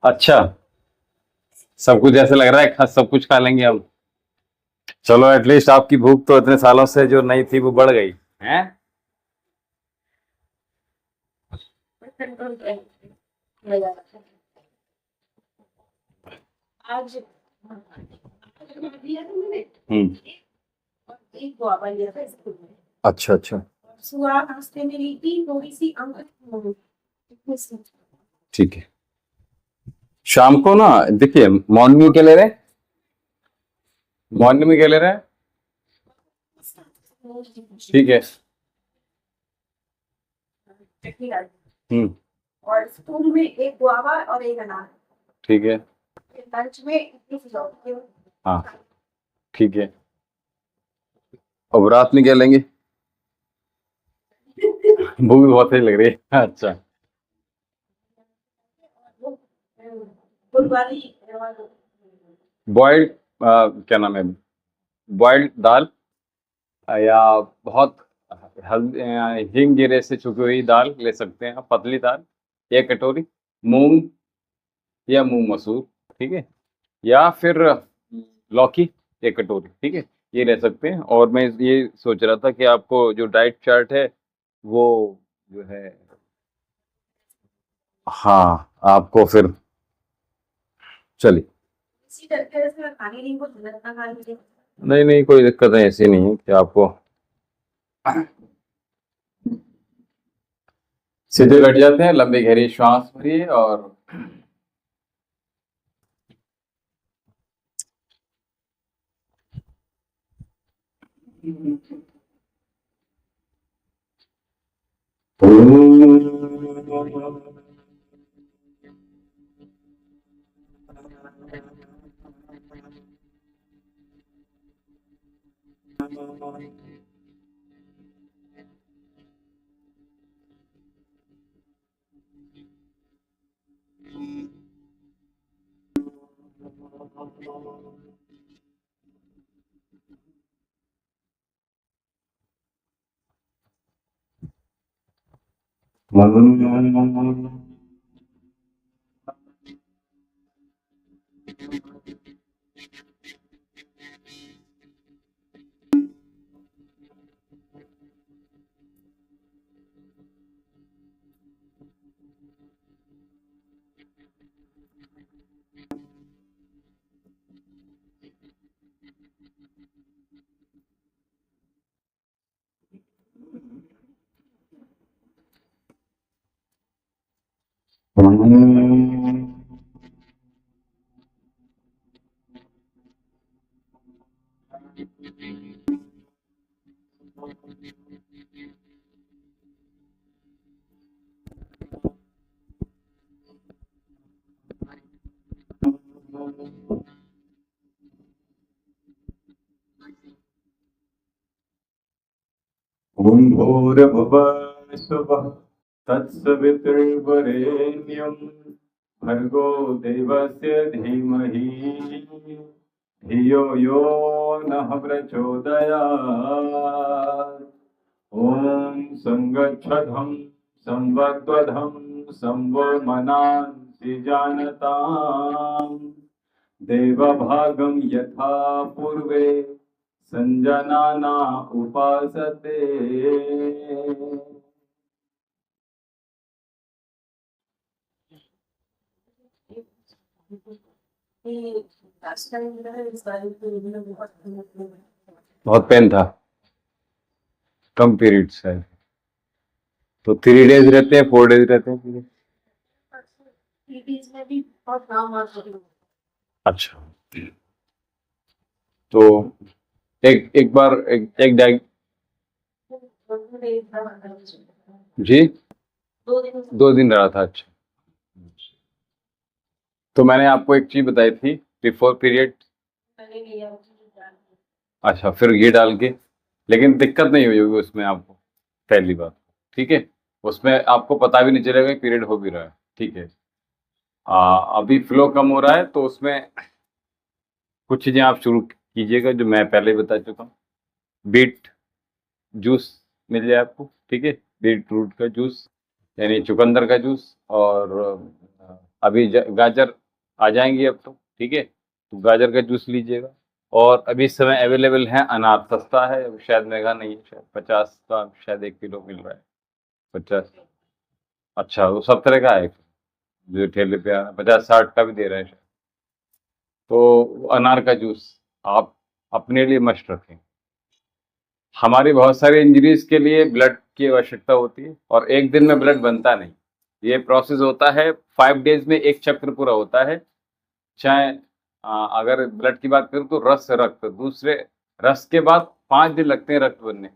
अच्छा, सब कुछ ऐसे लग रहा है सब कुछ खा लेंगे हम। चलो एटलीस्ट आपकी भूख तो इतने सालों से जो नहीं थी वो बढ़ गई हैं। आज दिया था मैंने और एक गुआवा लिया था स्कूल में। अच्छा अच्छा, सुबह नाश्ते में ली थी थोड़ी सी ठीक है। शाम को ना देखिए, मॉर्निंग में क्या ले रहे हैं? मॉर्निंग में क्या ले रहे हैं? ठीक है। और स्कूल में एक गुआवा और एक अनार। ठीक है। लंच में इडली सिखाओ। हाँ ठीक है। अब रात में क्या लेंगे? भूख भी बहुत तेज लग रही है। अच्छा, बॉइल्ड क्या नाम है, बॉइल्ड दाल या बहुत हिंग जीरे से छुपी हुई दाल ले सकते हैं, पतली दाल 1 कटोरी, मूंग या मूंग मसूर, ठीक है, या फिर लौकी 1 कटोरी, ठीक है, ये ले सकते हैं। और मैं ये सोच रहा था कि आपको जो डाइट चार्ट है वो जो है, हाँ आपको फिर, चलिए। इसी तरह से मैं खाने नहीं को जितना खा लीजिए। नहीं नहीं, कोई दिक्कत नहीं, ऐसी नहीं है कि आपको सीधे बैठ जाते हैं, लंबी गहरी श्वास भरिए और ॐ भूर्भुवः स्वः तत्सवितुर्वरेण्यं भर्गो देवस्य धीमहि धियो यो नः प्रचोदयात्। ॐ संगच्छध्वं संवद्वधं संवमनांसि जानताम् देवभागं यथा पूर्वे संजनाना उपासते। बहुत पेन था, कम पीरियड्स है, तो 3 डेज रहते हैं, 4 डेज रहते हैं। में भी बहुत नाम अच्छा, तो एक बार एक डाइट जी 2 दिन रहा था। अच्छा, तो मैंने आपको एक चीज बताई थी बिफोर पीरियड। अच्छा, फिर घी डाल के, लेकिन दिक्कत नहीं हुई होगी उसमें आपको, पहली बात, ठीक है, उसमें आपको पता भी नहीं चलेगा कि पीरियड हो भी रहा है, ठीक है। अभी फ्लो कम हो रहा है तो उसमें कुछ चीजें आप शुरू कीजिएगा जो मैं पहले ही बता चुका हूँ। बीट जूस मिल जाए आपको, ठीक है, बीट रूट का जूस, यानी चुकंदर का जूस, और अभी गाजर आ जाएंगी अब तो, ठीक है, तो गाजर का जूस लीजिएगा। और अभी इस समय अवेलेबल है अनार, सस्ता है, शायद महंगा नहीं है, शायद 50 का शायद 1 किलो मिल रहा है, 50। अच्छा, वो सब तरह का है जो ठेले पे 50-60 का भी दे रहे हैं शायद। तो अनार का जूस आप अपने लिए मस्ट रखें। हमारी बहुत सारी इंजरीज के लिए ब्लड की आवश्यकता होती है, और एक दिन में ब्लड बनता नहीं, ये प्रोसेस होता है 5 डेज में, एक चक्र पूरा होता है। चाहे अगर ब्लड की बात करूं तो रस रक्त, दूसरे रस के बाद 5 दिन लगते हैं रक्त बनने,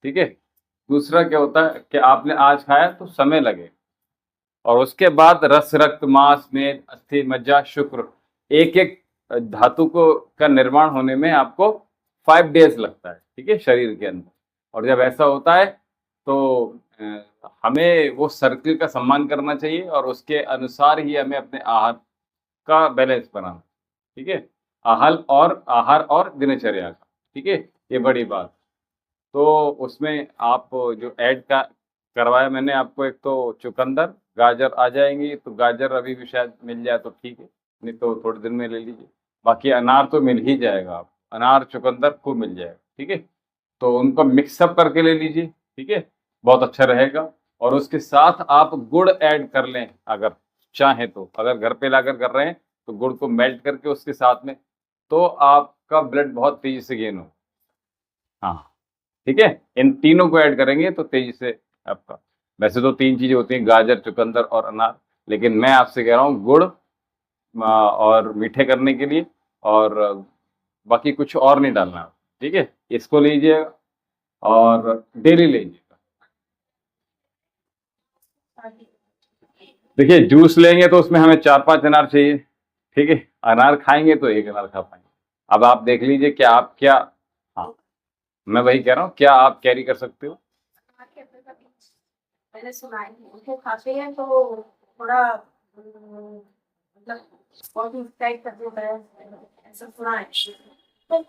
ठीक है। दूसरा क्या होता है कि आपने आज खाया तो समय लगे, और उसके बाद रस रक्त मांस मेद अस्थि मज्जा शुक्र, एक एक धातु को का निर्माण होने में आपको 5 डेज लगता है, ठीक है, शरीर के अंदर। और जब ऐसा होता है तो हमें वो सर्किल का सम्मान करना चाहिए, और उसके अनुसार ही हमें अपने आहार का बैलेंस बनाना, ठीक है, आहार और दिनचर्या का, ठीक है, ये बड़ी बात। तो उसमें आप जो ऐड का करवाया मैंने आपको, एक तो चुकंदर, गाजर आ जाएंगी, तो गाजर अभी भी शायद मिल जाए तो ठीक है, नहीं तो थोड़े दिन में ले लीजिए। बाकी अनार तो मिल ही जाएगा, आप अनार चुकंदर खूब मिल जाएगा, ठीक है। तो उनको मिक्सअप करके ले लीजिए, ठीक है, बहुत अच्छा रहेगा। और उसके साथ आप गुड़ ऐड कर लें अगर चाहें तो, अगर घर पे लाकर कर रहे हैं तो गुड़ को मेल्ट करके उसके साथ में, तो आपका ब्लड बहुत तेजी से गेन हो। हाँ, ठीक है, इन तीनों को ऐड करेंगे तो तेजी से आपका, वैसे तो 3 चीजें होती हैं, गाजर चुकंदर और अनार, लेकिन मैं आपसे कह रहा हूँ गुड़ और मीठे करने के लिए, और बाकी कुछ और नहीं डालना, ठीक है, इसको लीजिएगा और डेली लीजिएगा। देखिए, जूस लेंगे तो उसमें हमें 4-5 अनार चाहिए, ठीक है, अनार खाएंगे तो एक अनार खा पाएंगे। अब आप देख लीजिए कि आप क्या, हाँ, मैं वही कह रहा हूँ, क्या आप कैरी कर सकते हो? मैंने सुना है उनको खाते हैं तो थोड़ा मतलब बॉडी टाइट कर देता है, ऐसा सुना है। तो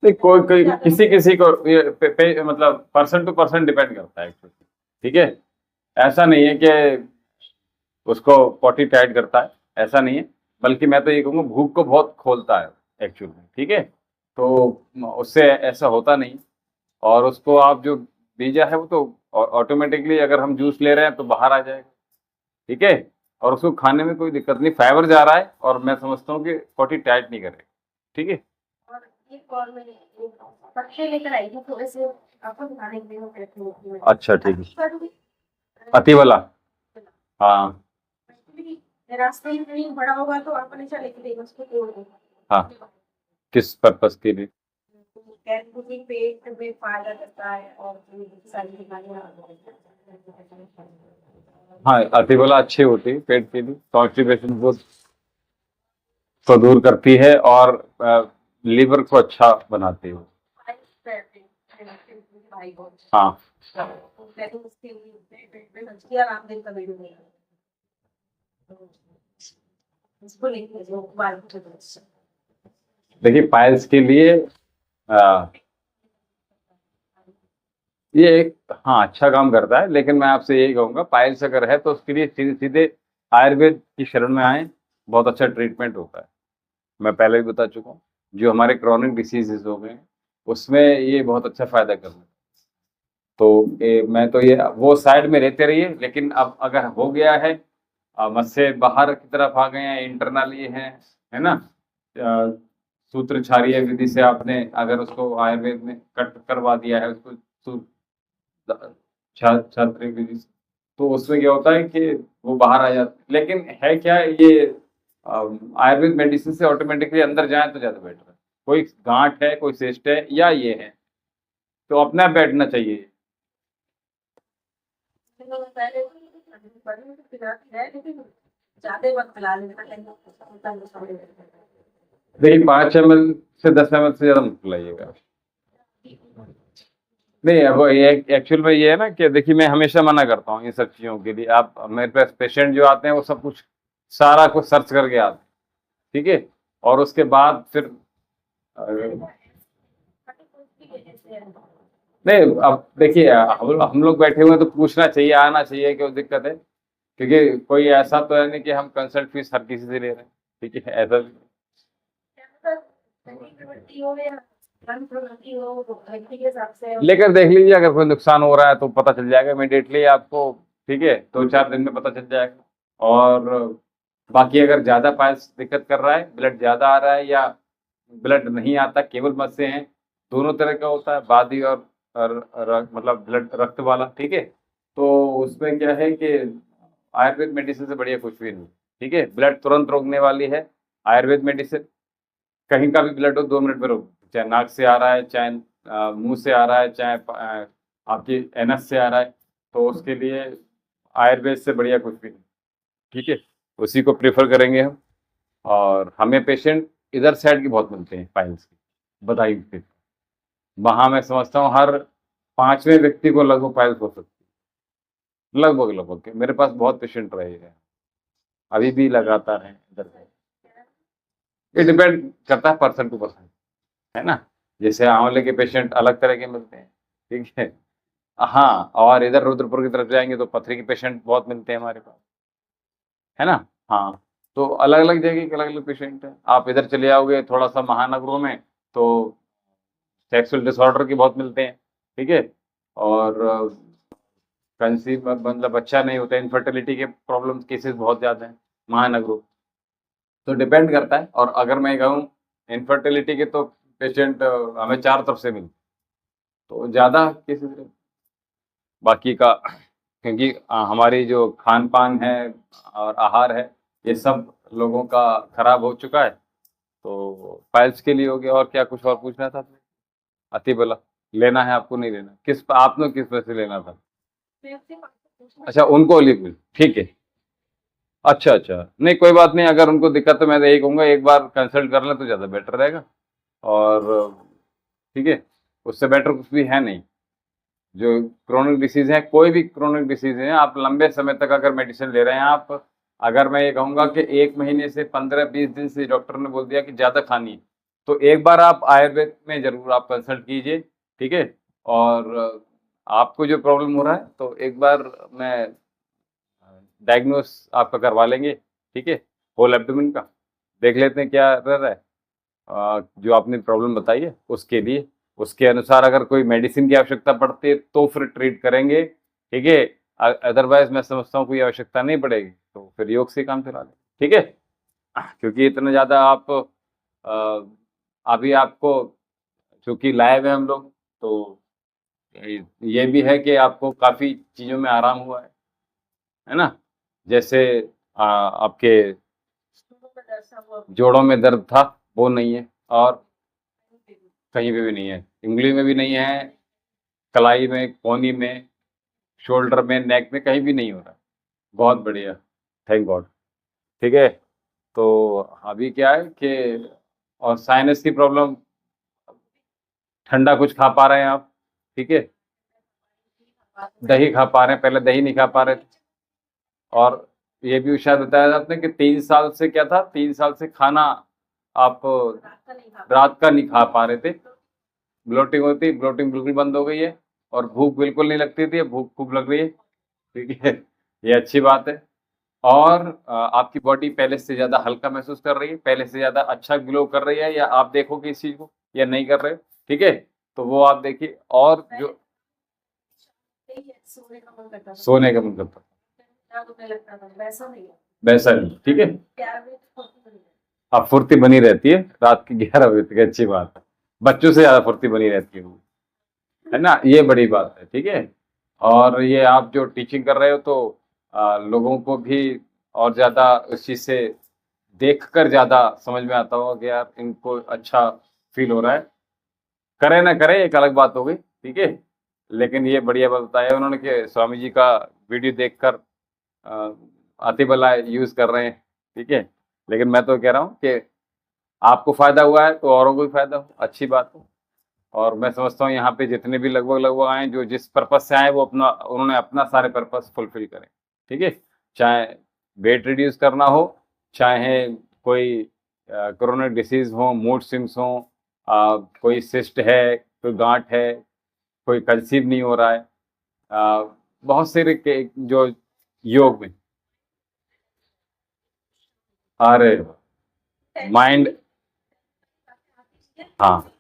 नहीं, कोई कोई किसी किसी को ये मतलब पर्सन टू पर्सन डिपेंड करता है actually, ठीक है, ऐसा नहीं है कि उसको पॉटी टाइट करता है, ऐसा नहीं है, बल्कि मैं तो ये कहूँगा भूख को बहुत खोलता है एक्चुअली, ठीक है, तो उससे ऐसा होता नहीं। और उसको आप जो बीजा है वो तो ऑटोमेटिकली अगर हम जूस ले रहे हैं तो बाहर आ जाएगा, ठीक है, और उसको खाने में कोई दिक्कत नहीं, फाइबर जा रहा है, और मैं समझता हूँ कि पॉटी टाइट नहीं करेगा, ठीक है। और एक और मैंने एक पत्ते लेकर आई थी थोड़े से आपको दिखाने के लिए, वो कहते हैं अच्छा, ठीक है, अति वाला, हाँ रास्ते में कहीं बड़ा होगा तो अपने चले के लिए उसको तोड़ दो। हाँ, किस पर्पस के लिए? कैलकुली पेट में फायदा करता है और सारी बीमारियां। हाँ, अति वाला अच्छी होती है पेट के लिए, कॉन्स्टिपेशन को दूर करती है, और लीवर को अच्छा बनाती है। हाँ, देखिए पाइल्स के लिए आ, ये एक, हाँ, अच्छा काम करता है, लेकिन मैं आपसे यही कहूँगा पाइल्स अगर है तो उसके लिए सीधे सीधे आयुर्वेद की शरण में आए, बहुत अच्छा ट्रीटमेंट होता है। मैं पहले भी बता चुका हूँ, जो हमारे क्रॉनिक डिसीजेज हो गए हैं उसमें ये बहुत अच्छा फायदा कर रहा है। तो मैं तो ये वो साइड में रहते रहिए, लेकिन अब अगर हो गया है, मत से बाहर की तरफ आ गए हैं, इंटरनल ये है ना, सूत्र क्षारीय विधि से आपने अगर उसको आयुर्वेद में कट करवा दिया है उसको, छात्र विधि से, तो उसमें क्या होता है कि वो बाहर आ जाता है। लेकिन है क्या ये, आयुर्वेद मेडिसिन से ऑटोमेटिकली अंदर जाए तो ज्यादा बेटर है। कोई गांठ है, कोई सिस्ट है, या ये है, तो अपना बैठना चाहिए। ज्यादा वक्त खिला लेना देखिए 5 ml से 10 ml से ज्यादा मत पिलाइएगा। नहीं, अब ये एक्चुअल में ये है ना कि देखिए मैं हमेशा मना करता हूँ इन सब चीज़ों के लिए। आप मेरे पास पेशेंट जो आते हैं वो सब कुछ सारा कुछ सर्च करके आते हैं, ठीक है, और उसके बाद फिर नहीं, अब देखिए हम लोग बैठे हुए हैं तो पूछना चाहिए, आना चाहिए, क्यों दिक्कत है? क्योंकि कोई ऐसा तो है नहीं कि हम कंसल्ट फीस हर किसी से ले रहे हैं, ठीक है, ऐसा भी। प्रवृत्ति हो या धन प्रवृत्ति हो, व्यक्ति के हिसाब से लेकर देख लीजिए, अगर कोई नुकसान हो रहा है तो पता चल जाएगा इमीडिएटली आपको, ठीक है, 2-4 दिन में पता चल जाएगा। और बाकी अगर ज़्यादा पाइल्स दिक्कत कर रहा है, ब्लड ज़्यादा आ रहा है या ब्लड नहीं आता, केवल मत से हैं, दोनों तरह का होता है, बादी और मतलब ब्लड रक्त वाला, ठीक है। तो उसमें क्या है कि आयुर्वेद मेडिसिन से बढ़िया कुछ भी नहीं, ठीक है। ब्लड तुरंत रोकने वाली है आयुर्वेद मेडिसिन। कहीं का भी ब्लड हो 2 मिनट में रोक, चाहे नाक से आ रहा है, चाहे मुंह से आ रहा है, चाहे आपकी एनस से आ रहा है, तो उसके लिए आयुर्वेद से बढ़िया कुछ भी नहीं, ठीक है। उसी को प्रेफर करेंगे हम। और हमें पेशेंट इधर साइड के बहुत मिलते हैं पाइल्स के, बदायूं के। वहाँ मैं समझता हूँ हर 5वें व्यक्ति को लगभग पाइल्स हो सकती है, लगभग मेरे पास बहुत पेशेंट रहे हैं, अभी भी लगातार हैं इधर से। ये डिपेंड करता है पर्सन टू पर्सन, है ना। जैसे आंवले के पेशेंट अलग तरह के मिलते हैं, ठीक है। हाँ, और इधर रुद्रपुर की तरफ जाएंगे तो पथरी के पेशेंट बहुत मिलते हैं हमारे पास, है ना। हाँ, तो अलग अलग जगह के अलग अलग पेशेंट हैं। आप इधर चले आओगे थोड़ा सा महानगरों में, तो सेक्सुअल डिसऑर्डर के बहुत मिलते हैं, ठीक है। और कंसीव मतलब बच्चा नहीं होता, इनफर्टिलिटी के प्रॉब्लम केसेस बहुत ज़्यादा हैं महानगरों। तो डिपेंड करता है। और अगर मैं कहूँ इनफर्टिलिटी के, तो पेशेंट हमें चारों तरफ से मिलते, तो ज़्यादा केसेस। बाकी का क्योंकि हमारी जो खान पान है और आहार है, ये सब लोगों का खराब हो चुका है। तो पाइल्स के लिए हो गया। और क्या कुछ और पूछना था आपने? अति बोला लेना है आपको, नहीं लेना, किस आपने किस वजह से लेना था? अच्छा, उनको लिक्विड, ठीक है। अच्छा, नहीं कोई बात नहीं, अगर उनको दिक्कत है मैं तो यही कहूँगा एक बार कंसल्ट कर लें तो ज़्यादा बेटर रहेगा। और ठीक है, उससे बेटर कुछ भी है नहीं। जो क्रोनिक डिसीज है, कोई भी क्रोनिक डिसीज है, आप लंबे समय तक अगर मेडिसिन ले रहे हैं आप, अगर मैं ये कहूँगा कि 1 महीने से 15-20 दिन से डॉक्टर ने बोल दिया कि ज़्यादा खानी है, तो एक बार आप आयुर्वेद में ज़रूर आप कंसल्ट कीजिए, ठीक है। और आपको जो प्रॉब्लम हो रहा है तो एक बार मैं डायग्नोस आपका करवा लेंगे, ठीक है, होल एब्डोमेन का देख लेते हैं क्या रह रहा है। जो आपने प्रॉब्लम बताई है उसके लिए, उसके अनुसार अगर कोई मेडिसिन की आवश्यकता पड़ती है तो फिर ट्रीट करेंगे, ठीक है। अदरवाइज मैं समझता हूँ कोई आवश्यकता नहीं पड़ेगी तो फिर योग से काम चला लें, ठीक है। क्योंकि इतना ज़्यादा आप अभी आपको चूँकि लाए हुए हम लोग, तो ये भी है कि आपको काफ़ी चीज़ों में आराम हुआ है ना। जैसे आपके जोड़ों में दर्द था, वो नहीं है, और कहीं पे भी नहीं है, उंगली में भी नहीं है, कलाई में, कोहनी में, शोल्डर में, नेक में, कहीं भी नहीं हो रहा। बहुत बढ़िया, थैंक गॉड, ठीक है। तो अभी क्या है कि और साइनस की प्रॉब्लम, ठंडा कुछ खा पा रहे हैं आप, ठीक है, दही खा पा रहे हैं, पहले दही नहीं खा पा रहे थे। और ये भी शायद बताया था आपने कि 3 साल से क्या था, 3 साल से खाना आप रात का नहीं खा पा रहे थे, ब्लोटिंग होती, ब्लोटिंग बिल्कुल बंद हो गई है, और भूख बिल्कुल नहीं लगती थी, भूख खूब लग रही है, ठीक है, ये अच्छी बात है। और आपकी बॉडी पहले से ज़्यादा हल्का महसूस कर रही है, पहले से ज़्यादा अच्छा ग्लो कर रही है, या आप देखोगे इस चीज़ को या नहीं कर रहे हो, ठीक है, तो वो आप देखिए। और जो सोने का मन करता, वैसा नहीं, ठीक है। अब फुर्ती बनी रहती है रात की 11 बजे तक, अच्छी बात है, बच्चों से ज़्यादा फुर्ती बनी रहती है ना, ये बड़ी बात है, ठीक है। और ये आप जो टीचिंग कर रहे हो तो लोगों को भी और ज़्यादा उस चीज़ से देखकर ज़्यादा समझ में आता होगा कि यार इनको अच्छा फील हो रहा है। करे ना करे एक अलग बात हो गई, ठीक है, लेकिन ये बढ़िया बात बताया उन्होंने कि स्वामी जी का वीडियो देखकर अतिबला यूज़ कर रहे हैं, ठीक है। लेकिन मैं तो कह रहा हूँ कि आपको फ़ायदा हुआ है तो औरों को भी फ़ायदा हो, अच्छी बात है। और मैं समझता हूँ यहाँ पे जितने भी लगभग आए, जो जिस पर्पज से आए वो उन्होंने अपना सारे पर्पज फुलफिल करें, ठीक है। चाहे वेट रिड्यूस करना हो, चाहे कोई क्रोनिक डिसीज हो, मूड स्विंग्स हो, कोई सिस्ट है, कोई गांठ है, कोई कंसीव नहीं हो रहा है। बहुत सारे जो योग में, अरे माइंड, हाँ,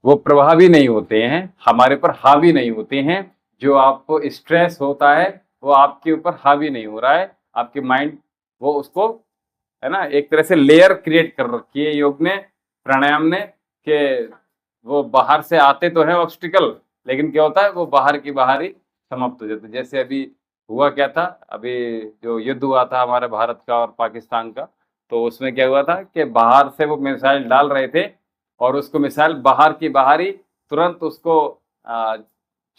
वो प्रभावी नहीं होते हैं, हमारे पर हावी नहीं होते हैं। जो आपको स्ट्रेस होता है वो आपके ऊपर हावी नहीं हो रहा है, आपके माइंड वो उसको, है ना, एक तरह से लेयर क्रिएट कर रखी है योग ने, प्राणायाम ने, कि वो बाहर से आते तो है ऑब्स्टिकल, लेकिन क्या होता है वो बाहर की बाहर ही समाप्त हो जाते। जैसे अभी हुआ क्या था, अभी जो युद्ध हुआ था हमारे भारत का और पाकिस्तान का, तो उसमें क्या हुआ था कि बाहर से वो मिसाइल डाल रहे थे और उसको मिसाइल बाहर की बाहर ही तुरंत उसको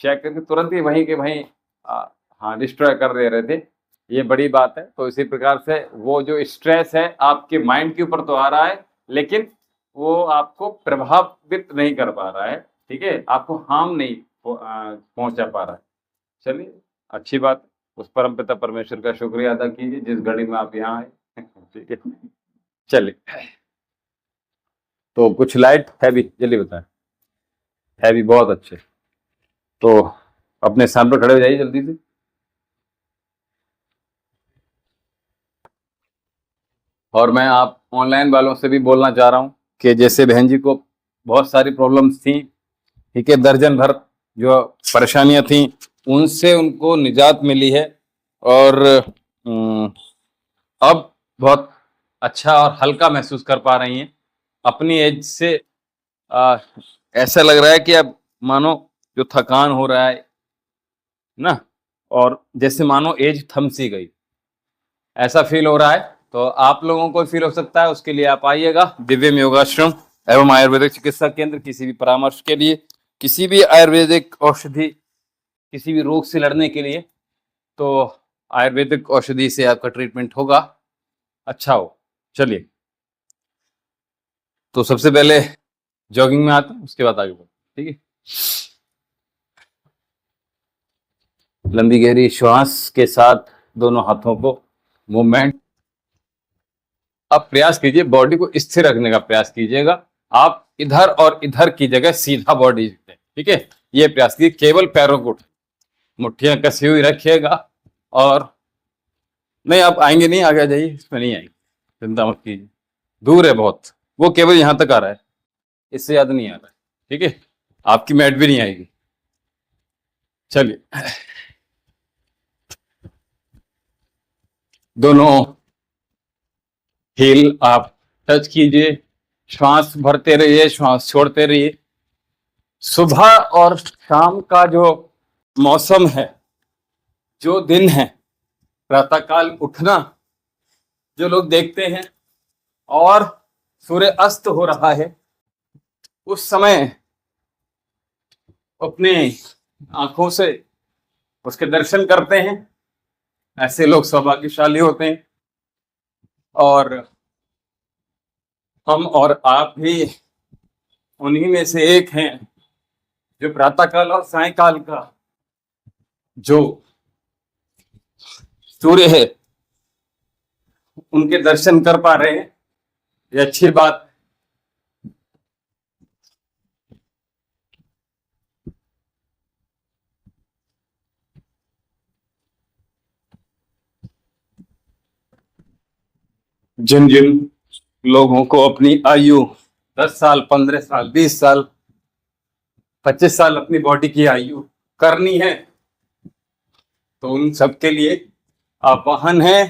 चेक करके तुरंत ही वहीं के वहीं आ, हाँ, डिस्ट्रॉय कर दे रहे थे। ये बड़ी बात है। तो इसी प्रकार से वो जो स्ट्रेस है आपके माइंड के ऊपर तो आ रहा है, लेकिन वो आपको प्रभावित नहीं कर पा रहा है, ठीक है, आपको हार्म नहीं पहुंचा पा रहा है। चलिए, अच्छी बात, उस परम पिता परमेश्वर का शुक्रिया अदा कीजिए जिस घड़ी में आप यहाँ आए। ठीक है, चलिए, तो कुछ लाइट हैवी जल्दी बताएं। हैवी, बहुत अच्छे। तो अपने स्थान पर खड़े हो जाइए जल्दी से। और मैं आप ऑनलाइन वालों से भी बोलना चाह रहा हूँ कि जैसे बहन जी को बहुत सारी प्रॉब्लम्स थी, ठीक है, दर्जन भर जो परेशानियां थी, उनसे उनको निजात मिली है और अब बहुत अच्छा और हल्का महसूस कर पा रही हैं अपनी एज से। आ, ऐसा लग रहा है कि अब मानो जो थकान हो रहा है ना, और जैसे मानो एज थम सी गई, ऐसा फील हो रहा है। तो आप लोगों को फील हो सकता है, उसके लिए आप आइएगा दिव्यम योगाश्रम एवं आयुर्वेदिक चिकित्सा केंद्र। किसी भी परामर्श के लिए, किसी भी आयुर्वेदिक औषधि, किसी भी रोग से लड़ने के लिए, तो आयुर्वेदिक औषधि से आपका ट्रीटमेंट होगा, अच्छा हो। चलिए, तो सबसे पहले जॉगिंग में आता हूँ, उसके बाद आगे बढ़ो, ठीक है। लंबी गहरी श्वास के साथ दोनों हाथों को मूवमेंट। अब प्रयास कीजिए बॉडी को स्थिर रखने का प्रयास कीजिएगा। आप इधर और इधर की जगह सीधा बॉडी, ठीक है, ये प्रयास कीजिए। केवल पैरों को मुट्ठियां कसी हुई रखिएगा। और नहीं, आप आएंगे नहीं, आगे आ जाइए, इसमें नहीं आएंगे, चिंता मत कीजिए। दूर है बहुत, वो केवल यहां तक आ रहा है, इससे ज्यादा नहीं आ रहा है, ठीक है। आपकी मैट भी नहीं आएगी। चलिए, दोनों हील आप टच कीजिए, श्वास भरते रहिए, श्वास छोड़ते रहिए। सुबह और शाम का जो मौसम है, जो दिन है, प्रातःकाल उठना जो लोग देखते हैं और सूर्य अस्त हो रहा है, उस समय अपने आंखों से उसके दर्शन करते हैं, ऐसे लोग सौभाग्यशाली होते हैं। और हम और आप भी उन्हीं में से एक हैं जो प्रातःकाल और सायंकाल का जो सूर्य है उनके दर्शन कर पा रहे हैं। ये अच्छी बात। जिन जिन लोगों को अपनी आयु 10 साल, 15 साल, 20 साल, 25 साल अपनी बॉडी की आयु करनी है, तो उन सबके लिए आह्वान है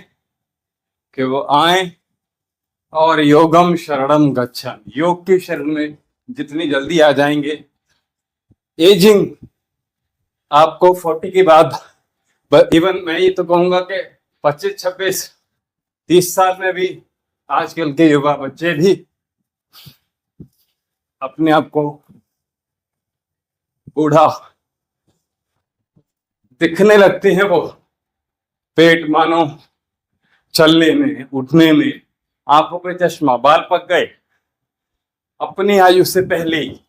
कि वो आए और योगम शरणम गच्छामि, योग की शरण में जितनी जल्दी आ जाएंगे। एजिंग आपको 40 के बाद, इवन मैं ये तो कहूंगा कि 25, 26, 30 साल में भी आजकल के युवा बच्चे भी अपने आप को बूढ़ा दिखने लगते हैं। वो पेट मानो चलने में, उठने में, आंखों पे चश्मा, बाल पक गए अपनी आयु से पहले ही।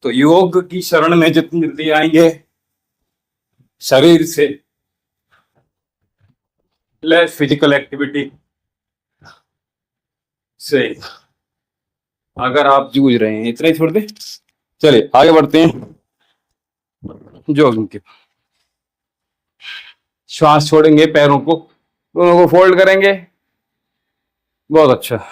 तो योग की शरण में जितनी जल्दी आएंगे, शरीर से लेस फिजिकल एक्टिविटी से अगर आप जूझ रहे हैं, इतना ही छोड़ दे। चलिए आगे बढ़ते हैं जॉगिंग के। श्वास छोड़ेंगे, पैरों को दोनों को फोल्ड करेंगे। बहुत अच्छा।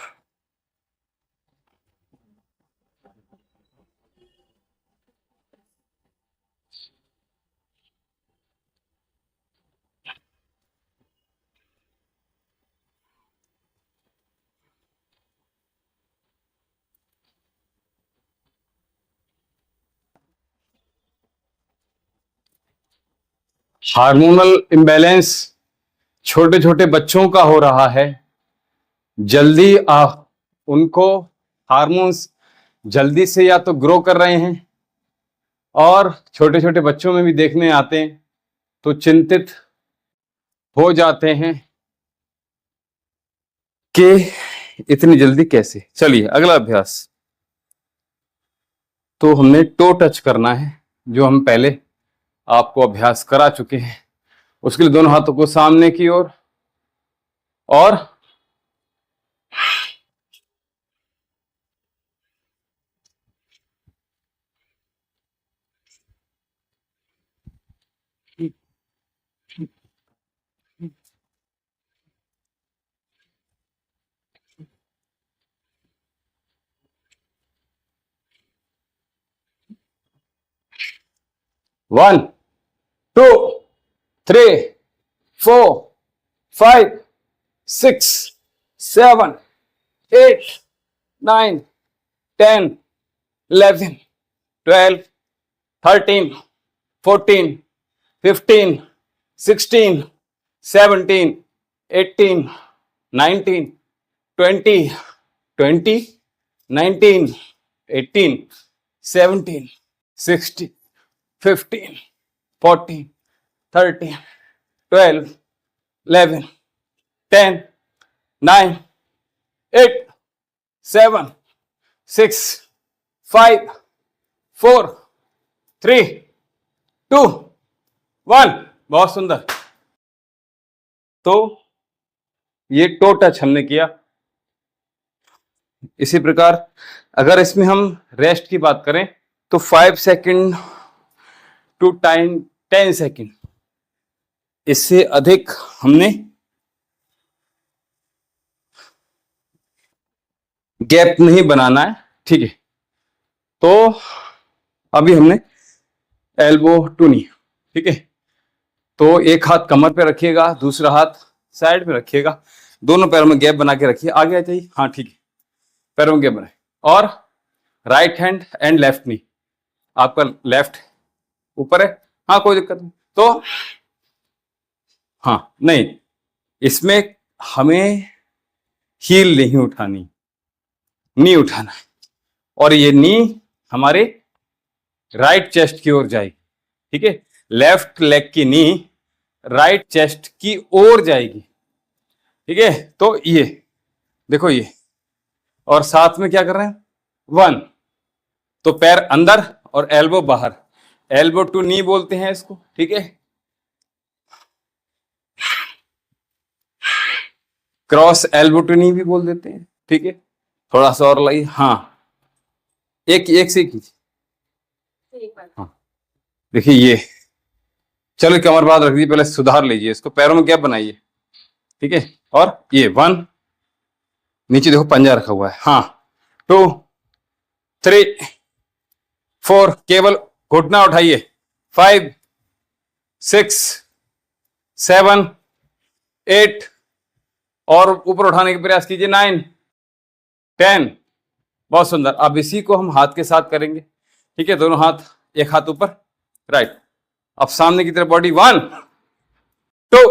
हार्मोनल इम्बैलेंस छोटे छोटे बच्चों का हो रहा है। जल्दी उनको हार्मोन्स जल्दी से या तो ग्रो कर रहे हैं, और छोटे छोटे बच्चों में भी देखने आते हैं, तो चिंतित हो जाते हैं कि इतनी जल्दी कैसे। चलिए अगला अभ्यास। तो हमने टो टच करना है, जो हम पहले आपको अभ्यास करा चुके हैं। उसके लिए दोनों हाथों को सामने की ओर, और one, two, three, four, five, six, seven, eight, nine, 10, 11, 12, 13, 14, 15, 16, 17, 18, 19, 20, 20, 19, 18, 17, 16, 15, 14, 13, 12, 11, 10, 9, 8, 7, 6, 5, 4, 3, 2, 1। बहुत सुंदर। तो ये टो टच हमने किया। इसी प्रकार अगर इसमें हम रेस्ट की बात करें तो 5 सेकंड टू टाइम 10 सेकंड, इससे अधिक हमने गैप नहीं बनाना है। ठीक है, तो अभी हमने एल्बो टू नी। ठीक है, तो एक हाथ कमर पे रखिएगा, दूसरा हाथ साइड पे रखिएगा, दोनों पैरों में गैप बना के रखिए। आगे आ जाइए। हाँ ठीक है, पैरों में गैप बनाए, और राइट हैंड एंड लेफ्ट नी। आपका लेफ्ट ऊपर है, हाँ कोई दिक्कत नहीं। तो हाँ नहीं, इसमें हमें हील नहीं उठानी, नी उठाना है, और ये नी हमारे राइट चेस्ट की ओर जाएगी। ठीक है, लेफ्ट लेग की नी राइट चेस्ट की ओर जाएगी। ठीक है, तो ये देखो ये, और साथ में क्या कर रहे हैं, 1, तो पैर अंदर और एल्बो बाहर, एल्बो टू नी बोलते हैं इसको। ठीक है, क्रॉस एल्बो टू नी भी बोल देते हैं। ठीक है, थोड़ा सा और लाइए। हाँ, एक एक से कीजिए। हाँ देखिए ये, चलो कमर बात रख दीजिए, पहले सुधार लीजिए इसको, पैरों में गैप बनाइए। ठीक है, और ये 1, नीचे देखो पंजा रखा हुआ है। हाँ, 2, 3, 4, केवल घुटना उठाइए। 5, 6, 7, 8, और ऊपर उठाने का प्रयास कीजिए। 9, 10। बहुत सुंदर। अब इसी को हम हाथ के साथ करेंगे। ठीक है, दोनों हाथ, एक हाथ ऊपर, राइट। अब सामने की तरफ बॉडी। 1, 2,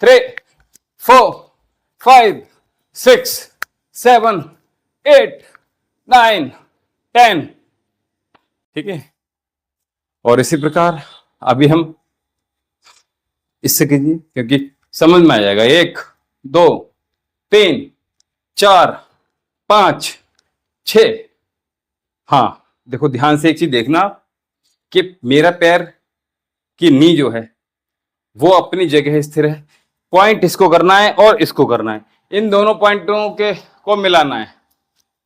3, 4, 5, 6, 7, 8, 9, 10। ठीक है, और इसी प्रकार अभी हम इससे कीजिए, क्योंकि समझ में आ जाएगा। 1, 2, 3, 4, 5, 6। हाँ देखो, ध्यान से एक चीज देखना कि मेरा पैर की नी जो है वो अपनी जगह स्थिर है। पॉइंट इसको करना है और इसको करना है, इन दोनों पॉइंटों के को मिलाना है।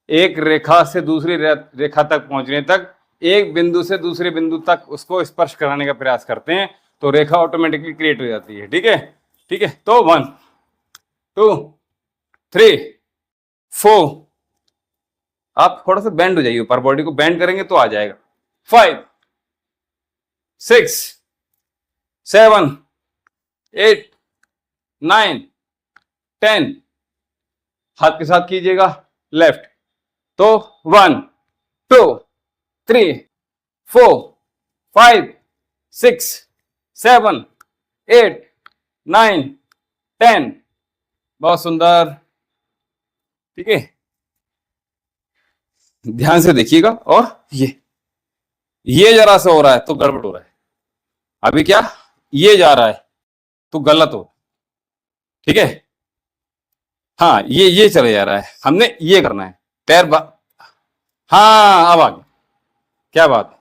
एक रेखा से दूसरी रेखा तक पहुंचने तक एक बिंदु से दूसरे बिंदु तक उसको स्पर्श कराने का प्रयास करते हैं तो रेखा ऑटोमेटिकली क्रिएट हो जाती है। ठीक है, ठीक है। तो 1 2 3 4, आप थोड़ा सा बेंड हो जाइए, ऊपर बॉडी को बेंड करेंगे तो आ जाएगा। 5 6 7 8 9 10, हाथ के साथ कीजिएगा लेफ्ट। तो 1 2 3 4 5 6 7 8 9 10, बहुत सुंदर। ठीक है, ध्यान से देखिएगा। और ये जरा सा हो रहा है तो गड़बड़ हो रहा है। अभी क्या, ये जा रहा है तो गलत हो। ठीक है, हाँ, ये चले जा रहा है, हमने ये करना है। पैर हाँ, अब आ गया। क्या बात है,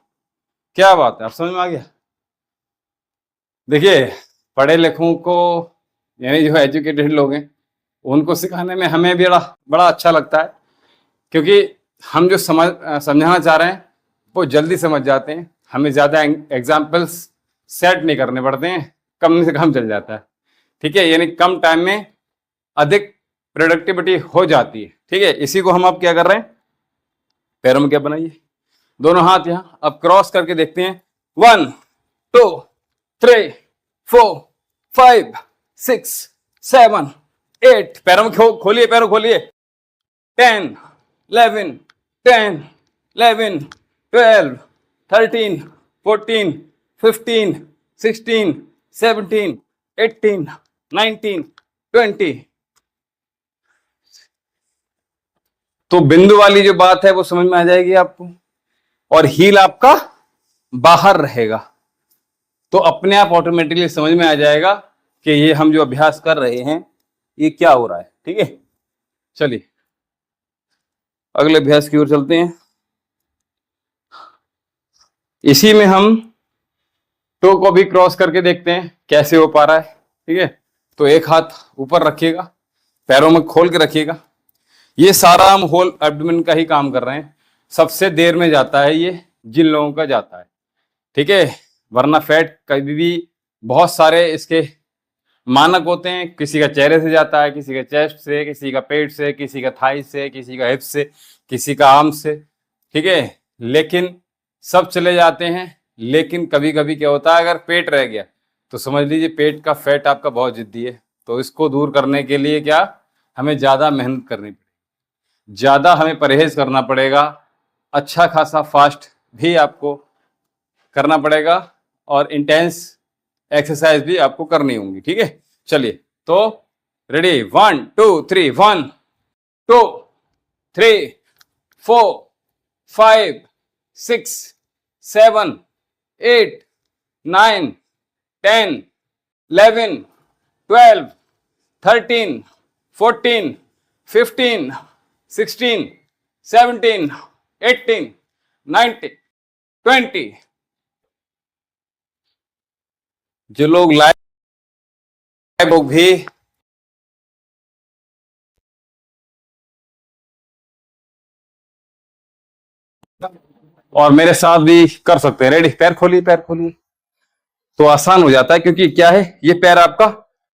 क्या बात है, आप समझ में आ गया। देखिए, पढ़े लिखों को, यानी जो एजुकेटेड लोग हैं, उनको सिखाने में हमें भी बड़ा अच्छा लगता है, क्योंकि हम जो समझाना चाह रहे हैं वो जल्दी समझ जाते हैं। हमें ज़्यादा एग्जाम्पल्स सेट नहीं करने पड़ते हैं, कम से कम चल जाता है। ठीक है, यानी कम टाइम में अधिक प्रोडक्टिविटी हो जाती है। ठीक है, इसी को हम अब क्या कर रहे हैं, पैरों में क्या बनाइए, दोनों हाथ यहां, अब क्रॉस करके देखते हैं। 1 2 3 4 5 6 7 8, पैरों में खोलिए, पैरों खोलिए। 10 11 10 11 12 13 14 15 16 17 18 19 20। तो बिंदु वाली जो बात है वो समझ में आ जाएगी आपको, और हील आपका बाहर रहेगा, तो अपने आप ऑटोमेटिकली समझ में आ जाएगा कि ये हम जो अभ्यास कर रहे हैं ये क्या हो रहा है। ठीक है, चलिए अगले अभ्यास की ओर चलते हैं। इसी में हम टो को भी क्रॉस करके देखते हैं कैसे हो पा रहा है। ठीक है, तो एक हाथ ऊपर रखिएगा, पैरों में खोल के रखिएगा। ये सारा हम होल एब्डोमेन का ही काम कर रहे हैं। सबसे देर में जाता है ये जिन लोगों का जाता है। ठीक है, वरना फैट कभी भी बहुत सारे इसके मानक होते हैं। किसी का चेहरे से जाता है, किसी का चेस्ट से, किसी का पेट से, किसी का थाई से, किसी का हिप से, किसी का आर्म से। ठीक है, लेकिन सब चले जाते हैं। लेकिन कभी कभी क्या होता है, अगर पेट रह गया तो समझ लीजिए पेट का फैट आपका बहुत जिद्दी है। तो इसको दूर करने के लिए क्या, हमें ज़्यादा मेहनत करनी पड़ेगी, ज़्यादा हमें परहेज करना पड़ेगा, अच्छा खासा फास्ट भी आपको करना पड़ेगा, और इंटेंस एक्सरसाइज भी आपको करनी होंगी। ठीक है, चलिए तो रेडी, 1 2 3 1 2 3 4 5 6 7 8 9 10 11 12 13 14 15 16 17 18 19 20। जो लोग लाइव लोग भी और मेरे साथ भी कर सकते हैं। रेडी, पैर खोलिए, पैर खोलिए, तो आसान हो जाता है, क्योंकि क्या है, ये पैर आपका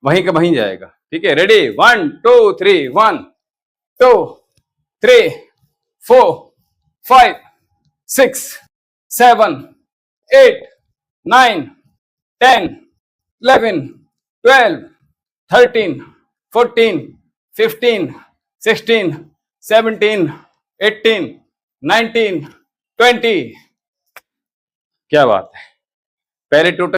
वहीं का वहीं जाएगा। ठीक है, रेडी, 1 2 3 1 2 3 4 5 6 7 8 9 10 11 12 13 14 15 16 17 18 19 20। क्या बात है, पहले टोटल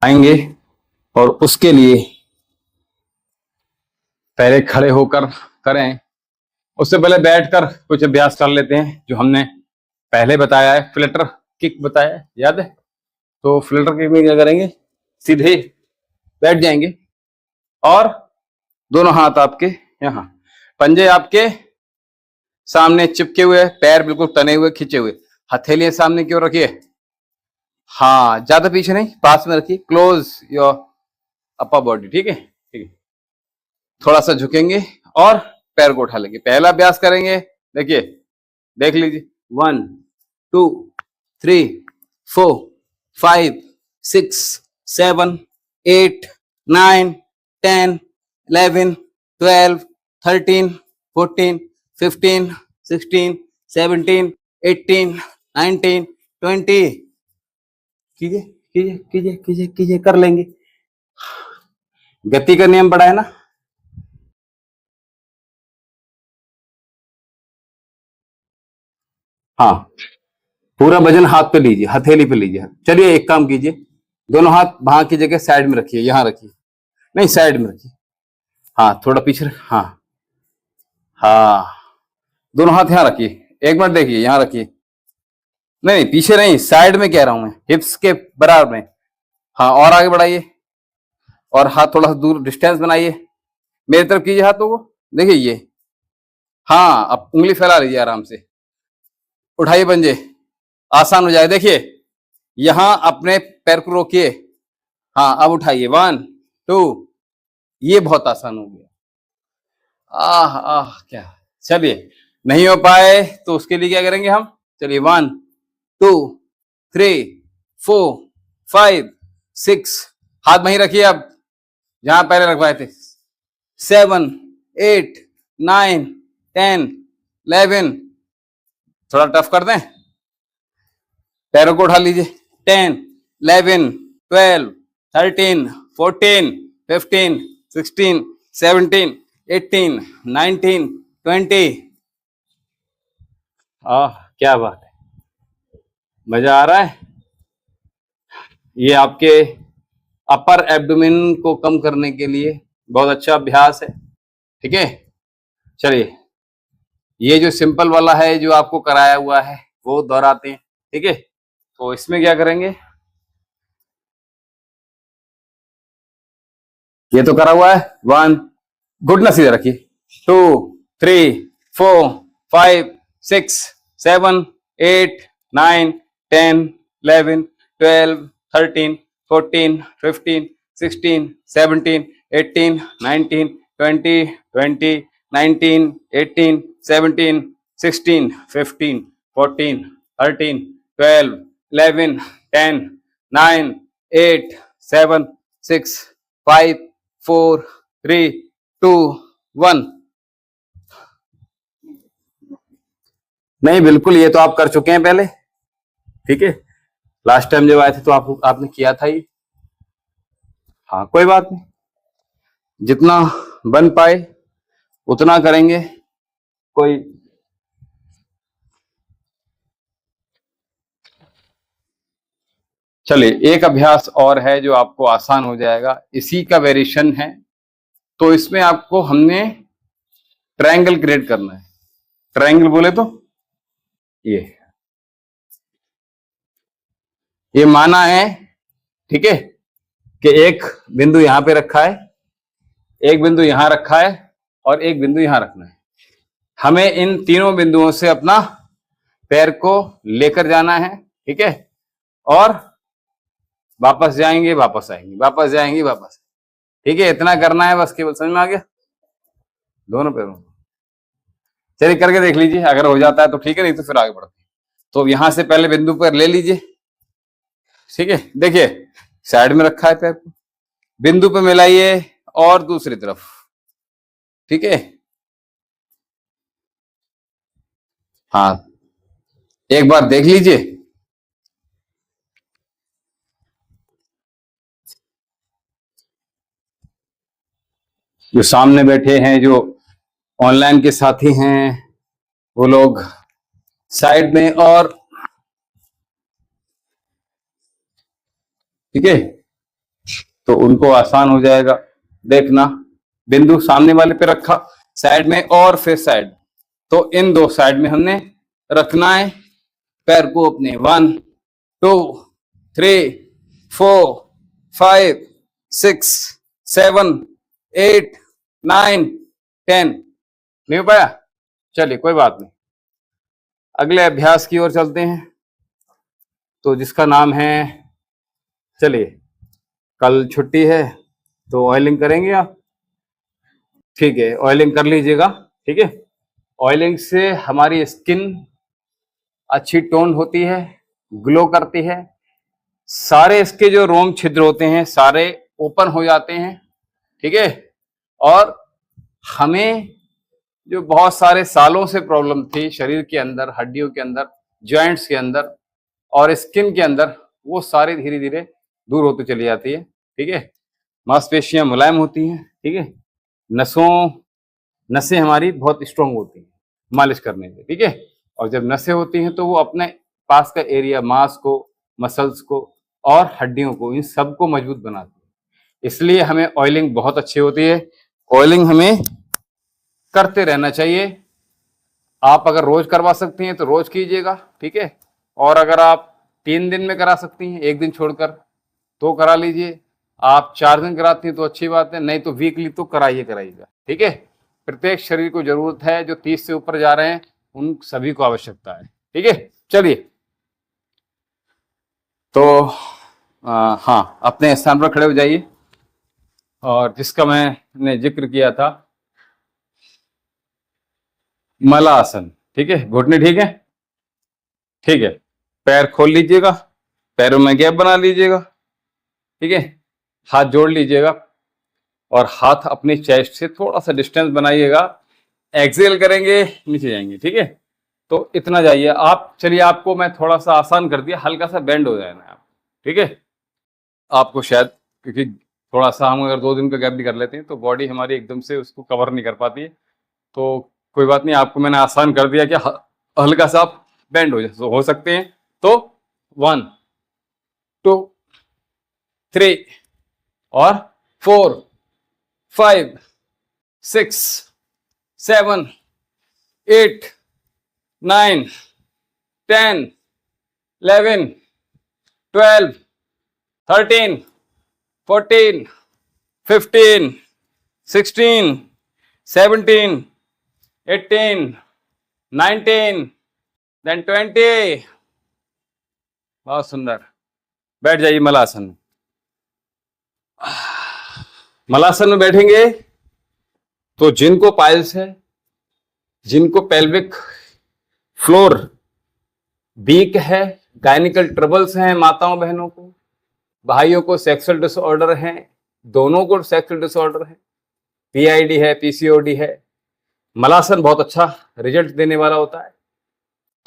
आएंगे, और उसके लिए पहले खड़े होकर करें। उससे पहले बैठकर कुछ अभ्यास कर लेते हैं जो हमने पहले बताया है। फ्लटर किक बताया, याद है? तो फ्लटर किक में क्या करेंगे, सीधे बैठ जाएंगे और दोनों हाथ आपके यहाँ, पंजे आपके सामने चिपके हुए, पैर बिल्कुल तने हुए, खिंचे हुए, हथेलियां सामने की ओर रखिए। हाँ, ज्यादा पीछे नहीं, पास में रखिए, क्लोज योर अपर बॉडी। ठीक है, ठीक है। थोड़ा सा झुकेंगे और पैर को उठा लेंगे। पहला अभ्यास करेंगे, देखिए, देख लीजिए, 1 2 3 4 5 6 7 8 9 10 11 12 13 14 15 16 17 18 19 20। कीजिए कीजिए कीजिए कीजिए कीजिए, कर लेंगे। गति का नियम बड़ा है ना। हाँ, पूरा वजन हाथ पे लीजिए, हथेली पे लीजिए। चलिए एक काम कीजिए, दोनों हाथ वहां की जगह साइड में रखिए, यहां रखिए, नहीं साइड में रखिए। हाँ, थोड़ा पीछे हाँ हाँ, दोनों हाथ यहाँ रखिए। एक मिनट देखिए, यहाँ रखिए, नहीं पीछे नहीं, साइड में कह रहा हूं मैं, हिप्स के बराबर में। हाँ, और आगे बढ़ाइए और हाथ थोड़ा सा दूर डिस्टेंस बनाइए, मेरी तरफ कीजिए हाथों को, देखिए ये। हाँ, अब उंगली फैला लीजिए आराम से, उठाइए पंजे, आसान हो जाए। देखिए, यहां अपने पैर को रोकिए। हाँ, अब उठाइए, 1 2, ये बहुत आसान हो गया। आह आह क्या, चलिए, नहीं हो पाए तो उसके लिए क्या करेंगे हम, चलिए, 1 2 3 4 5 6, हाथ वहीं रखिए, अब जहां पहले रखवाए थे, 7 8 9 10 11, थोड़ा टफ कर दें, पैरों को उठा लीजिए, 10 11 12 13 14 15 16 17 18 19 20। क्या बात है, मजा आ रहा है। ये आपके अपर एब्डोमेन को कम करने के लिए बहुत अच्छा अभ्यास है। ठीक है, चलिए, ये जो सिंपल वाला है जो आपको कराया हुआ है वो दोहराते हैं। ठीक है, तो इसमें क्या करेंगे, ये तो करा हुआ है, 1, घुटना सीधा रखिए, 2 3 4 5 6 7 8 9 10 11 12 13 14 15 16 17 18 19 20 20 19 18 17 16 15 14 13 12 11 10 9 8 7 6 5 4 3 2 1। नहीं, बिल्कुल, ये तो आप कर चुके हैं पहले। ठीक है, लास्ट टाइम जब आए थे तो आपने किया था ये। हाँ, कोई बात नहीं, जितना बन पाए उतना करेंगे। कोई चलिए, एक अभ्यास और है जो आपको आसान हो जाएगा, इसी का वेरिएशन है। तो इसमें आपको हमने ट्रायंगल क्रिएट करना है। ट्रायंगल बोले तो ये माना है, ठीक है, कि एक बिंदु यहां पे रखा है, एक बिंदु यहां रखा है और एक बिंदु यहां रखना है। हमें इन तीनों बिंदुओं से अपना पैर को लेकर जाना है। ठीक है, और वापस जाएंगे, वापस आएंगे, वापस जाएंगे, वापस। ठीक है, इतना करना है बस, केवल। समझ में आ गया, दोनों पैरों को। चलिए करके देख लीजिए, अगर हो जाता है तो ठीक है, नहीं तो फिर आगे बढ़ते हैं। तो यहां से पहले बिंदु पर ले लीजिए। ठीक है, देखिए, साइड में रखा है पैर को, बिंदु पे मिलाइए और दूसरी तरफ। ठीक है, हाँ, एक बार देख लीजिए। जो सामने बैठे हैं, जो ऑनलाइन के साथी हैं, वो लोग साइड में, और ठीक है, तो उनको आसान हो जाएगा। देखना, बिंदु सामने वाले पे रखा, साइड में और फिर साइड, तो इन दो साइड में हमने रखना है पैर को अपने। 1 2 3 4 5 6 7 8 9 10। नहीं हो पाया? चलिए कोई बात नहीं, अगले अभ्यास की ओर चलते हैं, तो जिसका नाम है, चलिए कल छुट्टी है तो ऑयलिंग करेंगे आप, ठीक है, ऑयलिंग कर लीजिएगा, ठीक है। ऑयलिंग से हमारी स्किन अच्छी टोन होती है, ग्लो करती है, सारे इसके जो रोम छिद्र होते हैं सारे ओपन हो जाते हैं, ठीक है। और हमें जो बहुत सारे सालों से प्रॉब्लम थी शरीर के अंदर, हड्डियों के अंदर, जॉइंट्स के अंदर और स्किन के अंदर, वो सारी धीरे धीरे दूर होती चली जाती है, ठीक है। मांसपेशियां मुलायम होती हैं, ठीक है। नसें हमारी बहुत स्ट्रांग होती हैं मालिश करने से, ठीक है। और जब नसें होती हैं तो वो अपने पास का एरिया, मांस को, मसल्स को और हड्डियों को, इन सबको मजबूत बनाती है। इसलिए हमें ऑयलिंग बहुत अच्छी होती है। ऑयलिंग हमें करते रहना चाहिए। आप अगर रोज करवा सकती हैं तो रोज कीजिएगा, ठीक है। और अगर आप 3 दिन में करा सकती हैं, 1 दिन छोड़कर, तो करा लीजिए। आप 4 दिन कराती हैं तो अच्छी बात है, नहीं तो वीकली तो कराइएगा, ठीक है। प्रत्येक शरीर को जरूरत है, जो 30 से ऊपर जा रहे हैं उन सभी को आवश्यकता है, ठीक है। चलिए, तो हाँ, अपने स्थान पर खड़े हो जाइए। और जिसका मैंने जिक्र किया था, मलासन, ठीक है। घुटने ठीक है, ठीक है। पैर खोल लीजिएगा, पैरों में गैप बना लीजिएगा, ठीक है। हाथ जोड़ लीजिएगा और हाथ अपनी चेस्ट से थोड़ा सा डिस्टेंस बनाइएगा। एक्सेल करेंगे, नीचे जाएंगे, ठीक है। तो इतना जाइए आप। चलिए, आपको मैं थोड़ा सा आसान कर दिया, हल्का सा बेंड हो जाएगा आप, ठीक है। आपको शायद, क्योंकि थोड़ा सा हम अगर 2 दिन का गैप भी कर लेते हैं तो बॉडी हमारी एकदम से उसको कवर नहीं कर पाती है, तो कोई बात नहीं, आपको मैंने आसान कर दिया कि हल्का सा आप बेंड हो सकते हैं। तो 1 2 3 और 4 5 6 7 8 9 10 11 12 13 14 15 16 17 18 19 देन 20। बहुत सुंदर। बैठ जाइए मलासन में। मलासन में बैठेंगे तो जिनको पाइल्स है, जिनको पेल्विक फ्लोर वीक है, गायनिकल ट्रबल्स हैं, माताओं बहनों को, भाइयों को सेक्सुअल डिसऑर्डर हैं, दोनों को सेक्सुअल डिसऑर्डर है, पीआईडी है, पीसीओडी है, मलासन बहुत अच्छा रिजल्ट देने वाला होता है।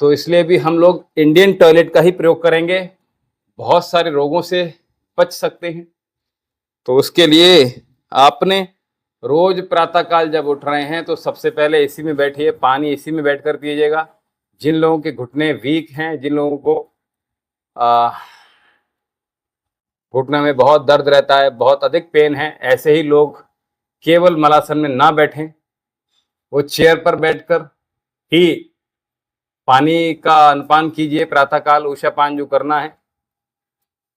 तो इसलिए भी हम लोग इंडियन टॉयलेट का ही प्रयोग करेंगे, बहुत सारे रोगों से बच सकते हैं। तो उसके लिए आपने रोज प्रातःकाल जब उठ रहे हैं तो सबसे पहले एसी में बैठिए, पानी एसी में बैठकर पिएगा। जिन लोगों के घुटने वीक हैं, जिन लोगों को घुटने में बहुत दर्द रहता है, बहुत अधिक पेन है, ऐसे ही लोग केवल मलासन में ना बैठें, वो चेयर पर बैठकर ही पानी का अनपान कीजिए प्रातःकाल, उषापान जो करना है।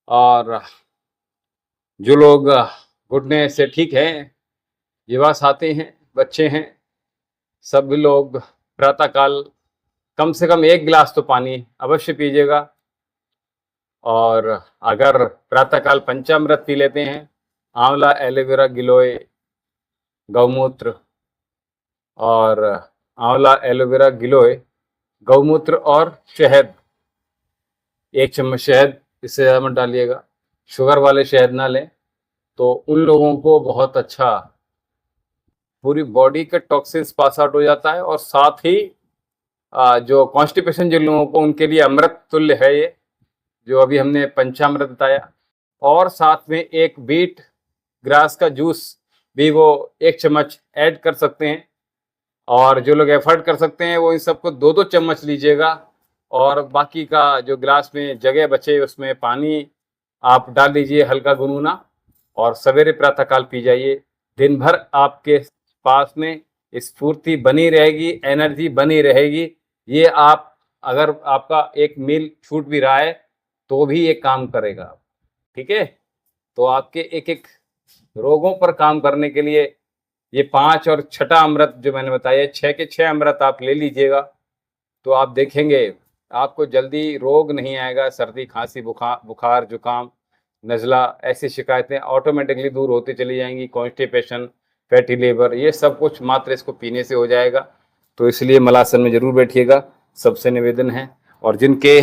और जो लोग घुटने से ठीक है, जीवास आते हैं, बच्चे हैं, सब लोग प्रातःकाल कम से कम 1 गिलास तो पानी अवश्य पीजिएगा। और अगर प्रातःकाल पंचामृत पी लेते हैं, आंवला, एलोवेरा, गिलोय, गौमूत्र, और आंवला, एलोवेरा, गिलोय, गौमूत्र और शहद, 1 चम्मच शहद, इससे ज़्यादा मत डालिएगा, शुगर वाले शहद ना लें, तो उन लोगों को बहुत अच्छा पूरी बॉडी का टॉक्सिन्स पास आउट हो जाता है। और साथ ही जो कॉन्स्टिपेशन जिन लोगों को, उनके लिए अमृत तुल्य है ये, जो अभी हमने पंचामृत बताया। और साथ में 1 बीट ग्रास का जूस भी वो 1 चम्मच ऐड कर सकते हैं। और जो लोग एफर्ट कर सकते हैं वो इन सबको 2-2 चम्मच लीजिएगा। और बाकी का जो ग्लास में जगह बचे उसमें पानी आप डाल दीजिए हल्का गुनगुना, और सवेरे प्रातःकाल पी जाइए। दिन भर आपके पास में स्फूर्ति बनी रहेगी, एनर्जी बनी रहेगी। ये आप, अगर आपका एक मील छूट भी रहा है तो भी ये काम करेगा। ठीक है, तो आपके एक एक रोगों पर काम करने के लिए ये 5 और छठा अमृत जो मैंने बताया, 6 के 6 अमृत आप ले लीजिएगा, तो आप देखेंगे आपको जल्दी रोग नहीं आएगा। सर्दी, खांसी, बुखार, जुकाम, नज़ला, ऐसी शिकायतें ऑटोमेटिकली दूर होती चली जाएंगी। कॉन्स्टिपेशन, फैटी लिवर, ये सब कुछ मात्र इसको पीने से हो जाएगा। तो इसलिए मलासन में जरूर बैठिएगा, सबसे निवेदन है। और जिनके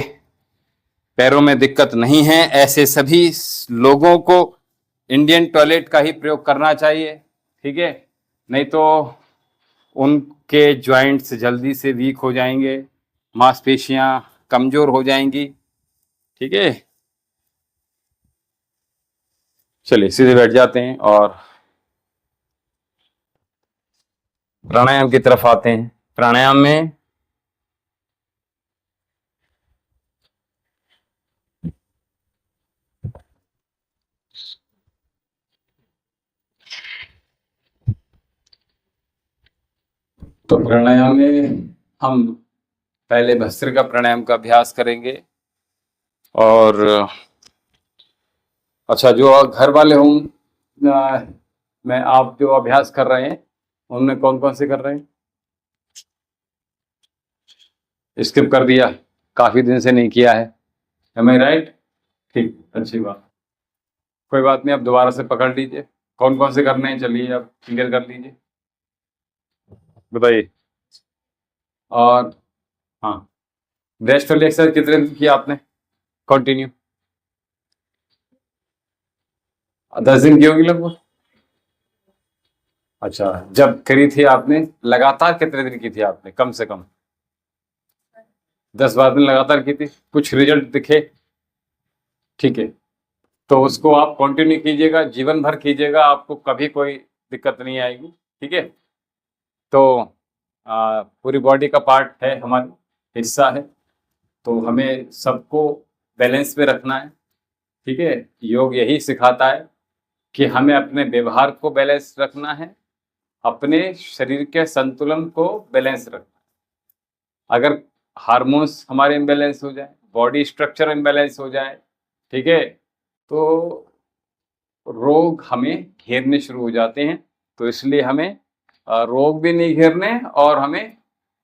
पैरों में दिक्कत नहीं है, ऐसे सभी लोगों को इंडियन टॉयलेट का ही प्रयोग करना चाहिए। ठीक है, नहीं तो उनके जॉइंट्स जल्दी से वीक हो जाएंगे, मांसपेशियां कमजोर हो जाएंगी। ठीक है, चलिए सीधे बैठ जाते हैं और प्राणायाम की तरफ आते हैं। प्राणायाम में प्राणायाम में हम पहले भस्त्रिका प्राणायाम का अभ्यास करेंगे। और अच्छा, जो घर वाले हों, मैं आप जो अभ्यास कर रहे हैं उनमें कौन कौन से कर रहे हैं? स्किप कर दिया, काफी दिन से नहीं किया है, एम आई राइट? ठीक, अच्छी बात, कोई बात नहीं, अब दोबारा से पकड़ लीजिए। कौन कौन से करने हैं, चलिए अब क्लियर कर लीजिए, बताइए। और हाँ, ब्रेस्ट वाली एक्सरसाइज कितने दिन किया आपने कंटिन्यू? 10 दिन की होगी लगभग। अच्छा, जब करी थी आपने लगातार कितने दिन की थी आपने? कम से कम 10-12 दिन लगातार की थी, कुछ रिजल्ट दिखे? ठीक है, तो उसको आप कंटिन्यू कीजिएगा, जीवन भर कीजिएगा, आपको कभी कोई दिक्कत नहीं आएगी। ठीक है, तो पूरी बॉडी का पार्ट है, हमारी हिस्सा है, तो हमें सबको बैलेंस में रखना है। ठीक है, योग यही सिखाता है कि हमें अपने व्यवहार को बैलेंस रखना है, अपने शरीर के संतुलन को बैलेंस रखना है। अगर हार्मोन्स हमारे इम्बैलेंस हो जाए, बॉडी स्ट्रक्चर इम्बैलेंस हो जाए, ठीक है, तो रोग हमें घेरने शुरू हो जाते हैं। तो इसलिए हमें रोग भी नहीं घेरने और हमें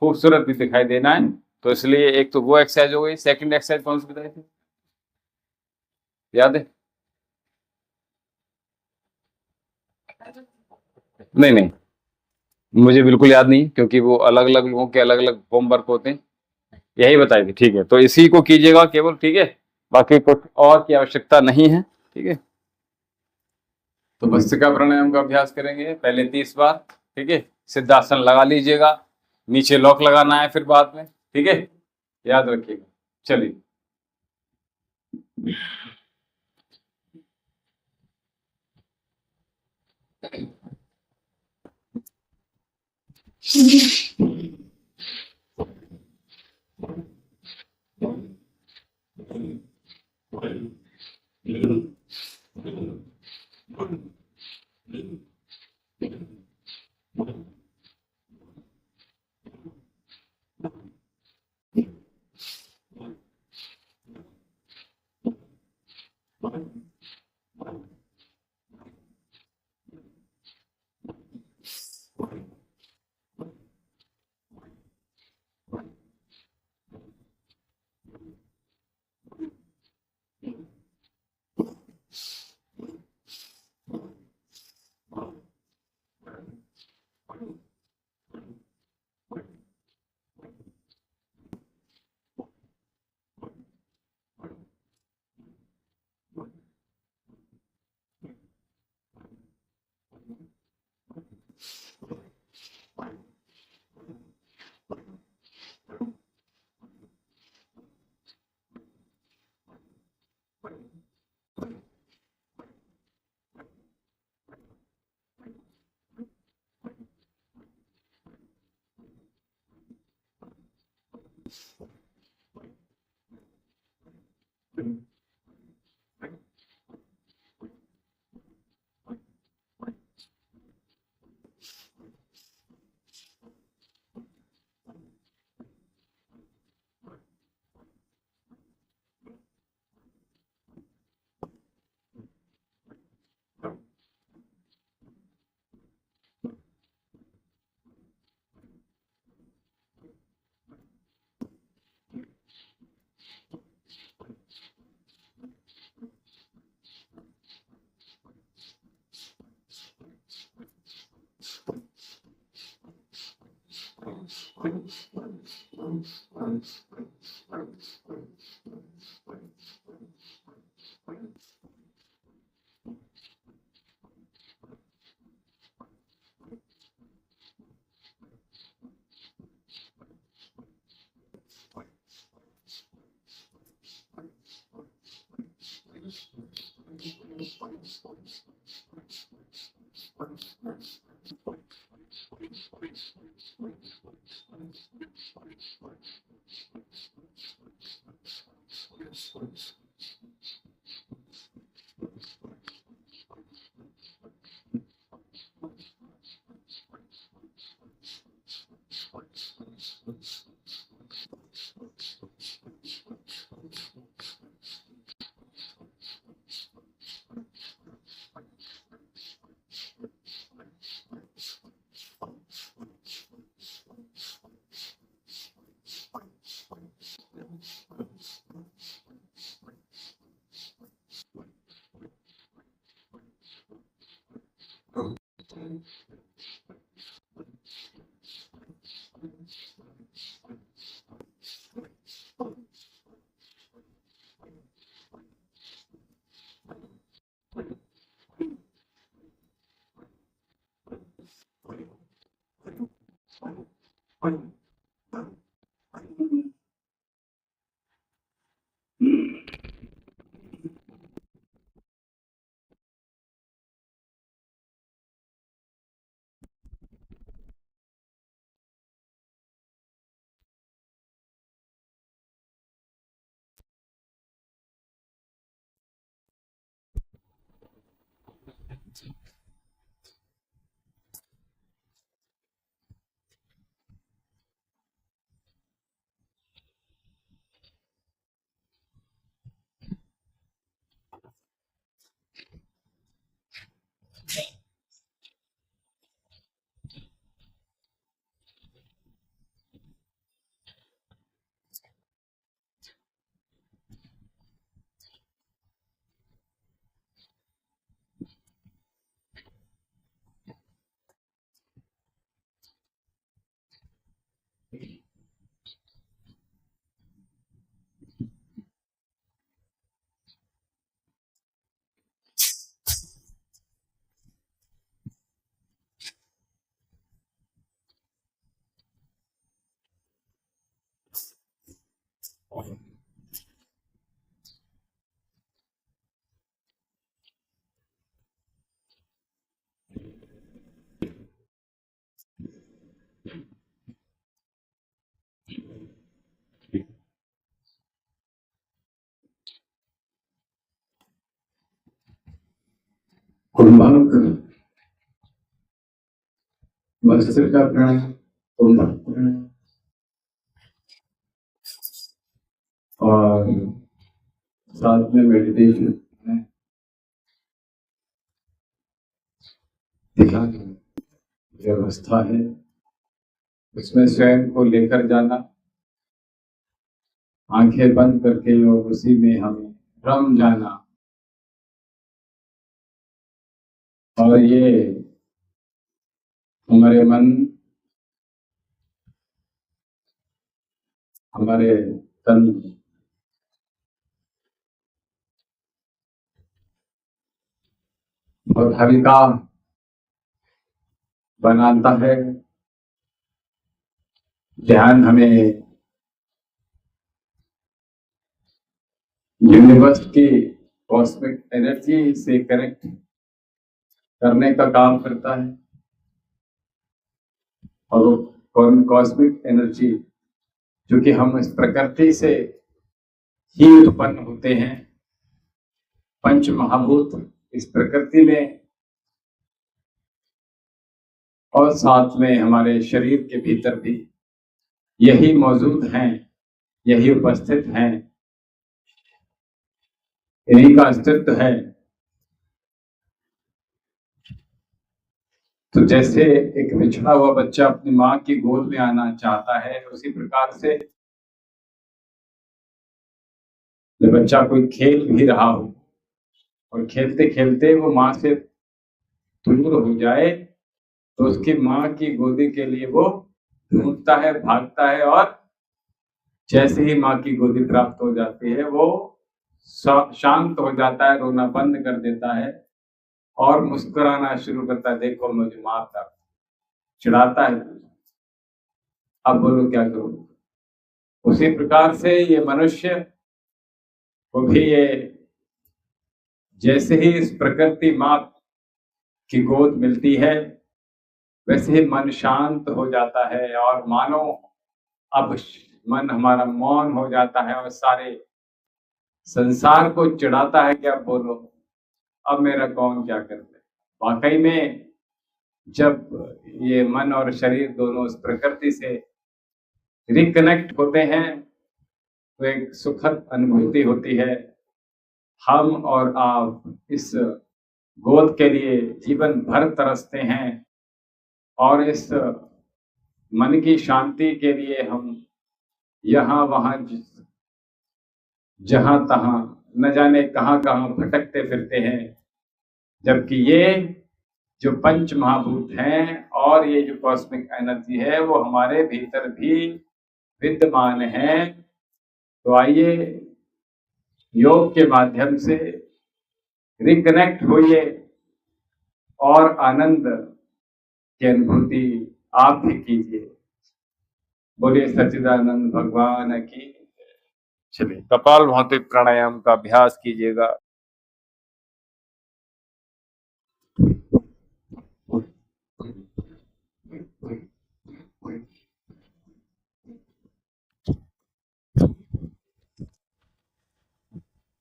खूबसूरत भी दिखाई देना है। तो इसलिए एक तो वो एक्सरसाइज हो गई। सेकंड एक्सरसाइज कौन सी बताई थी, याद है? नहीं नहीं, मुझे बिल्कुल याद नहीं, क्योंकि वो अलग अलग लोगों के अलग अलग होमवर्क होते हैं। यही बताई थी, ठीक है, तो इसी को कीजिएगा केवल। ठीक है, बाकी कुछ और की आवश्यकता नहीं है। ठीक है, तो भस्त्रिका प्राणायाम का अभ्यास करेंगे पहले 30 बार। ठीक है, सिद्धासन लगा लीजिएगा, नीचे लॉक लगाना है फिर बाद में। ठीक है, याद रखिएगा। चलिए, कुंभक भस्त्रिका प्राणायाम, कुंभक प्राणायाम और साथ में मेडिटेशन ध्यान व्यवस्था है, उसमें स्वयं को लेकर जाना, आंखें बंद करके और उसी में हमें रम जाना। और ये हमारे मन, हमारे तन और हल्का बनाता है। ध्यान हमें यूनिवर्स की कॉस्मिक एनर्जी से कनेक्ट करने का काम करता है और वो कॉस्मिक एनर्जी जो कि हम इस प्रकृति से ही उत्पन्न होते हैं, पंच महाभूत इस प्रकृति में और साथ में हमारे शरीर के भीतर भी यही मौजूद हैं, यही उपस्थित हैं, इन्हीं का अस्तित्व है। तो जैसे एक बिछड़ा हुआ बच्चा अपनी माँ की गोद में आना चाहता है, उसी प्रकार से जब बच्चा कोई खेल भी रहा हो और खेलते खेलते वो माँ से दूर हो जाए तो उसकी माँ की गोदी के लिए वो ढूंढता है, भागता है, और जैसे ही माँ की गोदी प्राप्त हो जाती है वो शांत हो जाता है, रोना बंद कर देता है और मुस्कुराना शुरू करता है, देखो मुझे माँ प्राप्त, चिढ़ाता है। अब बोलो क्या करूं। उसी प्रकार से ये मनुष्य को भी ये जैसे ही इस प्रकृति माँ की गोद मिलती है वैसे ही मन शांत हो जाता है और मानो अब मन हमारा मौन हो जाता है और सारे संसार को चिढ़ाता है कि अब बोलो, अब मेरा कौन क्या कर दे। वाकई में जब ये मन और शरीर दोनों उस प्रकृति से रिकनेक्ट होते हैं तो एक सुखद अनुभूति होती है। हम और आप इस गोद के लिए जीवन भर तरसते हैं और इस मन की शांति के लिए हम यहाँ वहाँ जहाँ तहाँ न जाने कहाँ कहाँ भटकते फिरते हैं, जबकि ये जो पंच महाभूत हैं और ये जो कॉस्मिक एनर्जी है वो हमारे भीतर भी विद्यमान है। तो आइए योग के माध्यम से रिकनेक्ट होइए और आनंद की अनुभूति आप भी कीजिए। बोलिए सच्चिदानंद भगवान की। चलिए कपाल भाती प्राणायाम का अभ्यास कीजिएगा।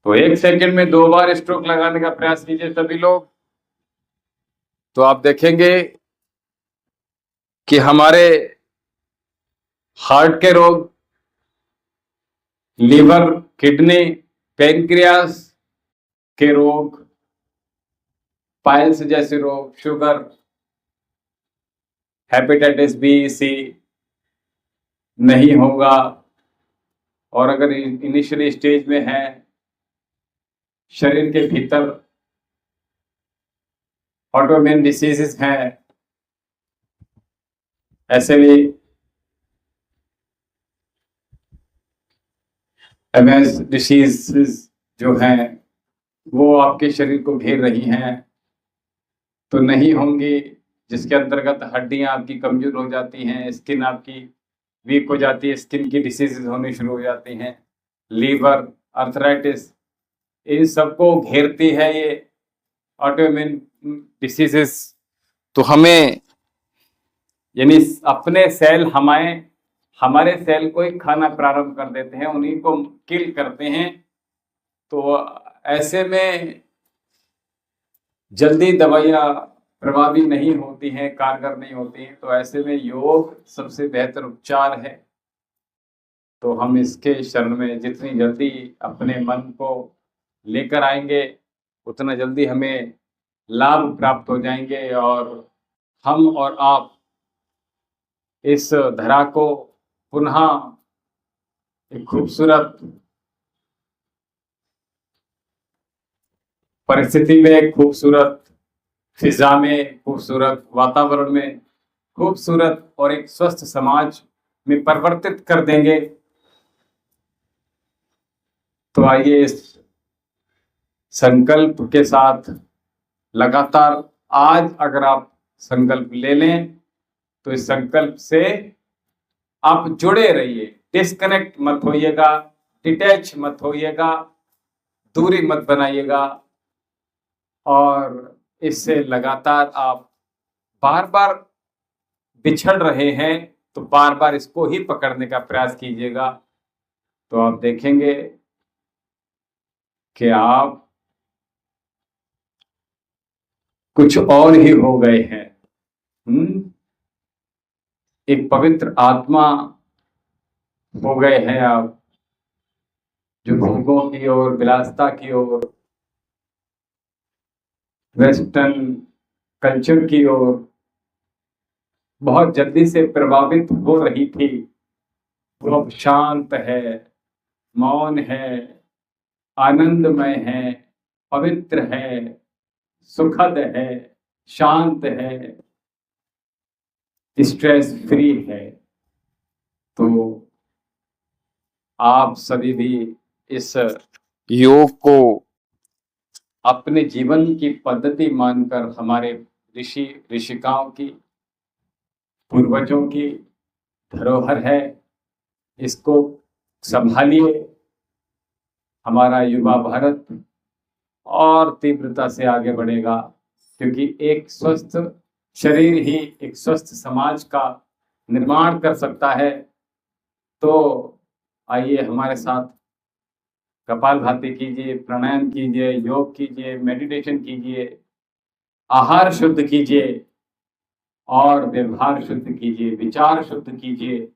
तो 1 सेकंड में 2 बार स्ट्रोक लगाने का प्रयास कीजिए सभी लोग। तो आप देखेंगे कि हमारे हार्ट के रोग, लीवर, किडनी, पैंक्रियास के रोग, पाइल्स जैसे रोग, शुगर, हेपेटाइटिस बी, सी नहीं होगा। और अगर इनिशियली स्टेज में है, शरीर के भीतर ऑटोइम्यून डिसीजेस हैं, ऐसे भी एमएस डिसीजेस जो हैं वो आपके शरीर को घेर रही हैं तो नहीं होंगी, जिसके अंतर्गत हड्डियां आपकी कमजोर हो जाती हैं, स्किन आपकी वीक हो जाती है, स्किन की डिसीजेस होनी शुरू हो जाती हैं, लीवर, अर्थराइटिस, इन सबको घेरती है ये ऑटोइम्यून डिसीजेस। तो हमें यानी अपने सेल हमारे सेल को ही खाना प्रारंभ कर देते हैं, उन्हीं को किल करते हैं। तो ऐसे में जल्दी दवाइयाँ प्रभावी नहीं होती हैं, कारगर नहीं होती हैं। तो ऐसे में योग सबसे बेहतर उपचार है। तो हम इसके शरण में जितनी जल्दी अपने मन को लेकर आएंगे उतना जल्दी हमें लाभ प्राप्त हो जाएंगे और हम और आप इस धरा को पुनः एक खूबसूरत परिस्थिति में, खूबसूरत फिजा में, खूबसूरत वातावरण में, खूबसूरत और एक स्वस्थ समाज में परिवर्तित कर देंगे। तो आइए इस संकल्प के साथ लगातार आज अगर आप संकल्प ले लें तो इस संकल्प से आप जुड़े रहिए, डिस्कनेक्ट मत होइएगा, डिटैच मत होइएगा, दूरी मत बनाइएगा। और इससे लगातार आप बार बार बिछड़ रहे हैं तो बार बार इसको ही पकड़ने का प्रयास कीजिएगा। तो आप देखेंगे कि आप कुछ और ही हो गए हैं। एक पवित्र आत्मा हो गए हैं आप, जो भोगों की ओर, विलासता की ओर, वेस्टर्न कल्चर की ओर बहुत जल्दी से प्रभावित हो रही थी। वो अब शांत है, मौन है, आनंदमय है, पवित्र है, सुखद है, शांत है, स्ट्रेस फ्री है। तो आप सभी भी इस योग को अपने जीवन की पद्धति मानकर हमारे ऋषि ऋषिकाओं की, पूर्वजों की धरोहर है, इसको संभालिए। हमारा युवा भारत और तीव्रता से आगे बढ़ेगा, क्योंकि एक स्वस्थ शरीर ही एक स्वस्थ समाज का निर्माण कर सकता है। तो आइए हमारे साथ कपालभाति कीजिए, प्राणायाम कीजिए, योग कीजिए, मेडिटेशन कीजिए, आहार शुद्ध कीजिए और व्यवहार शुद्ध कीजिए, विचार शुद्ध कीजिए।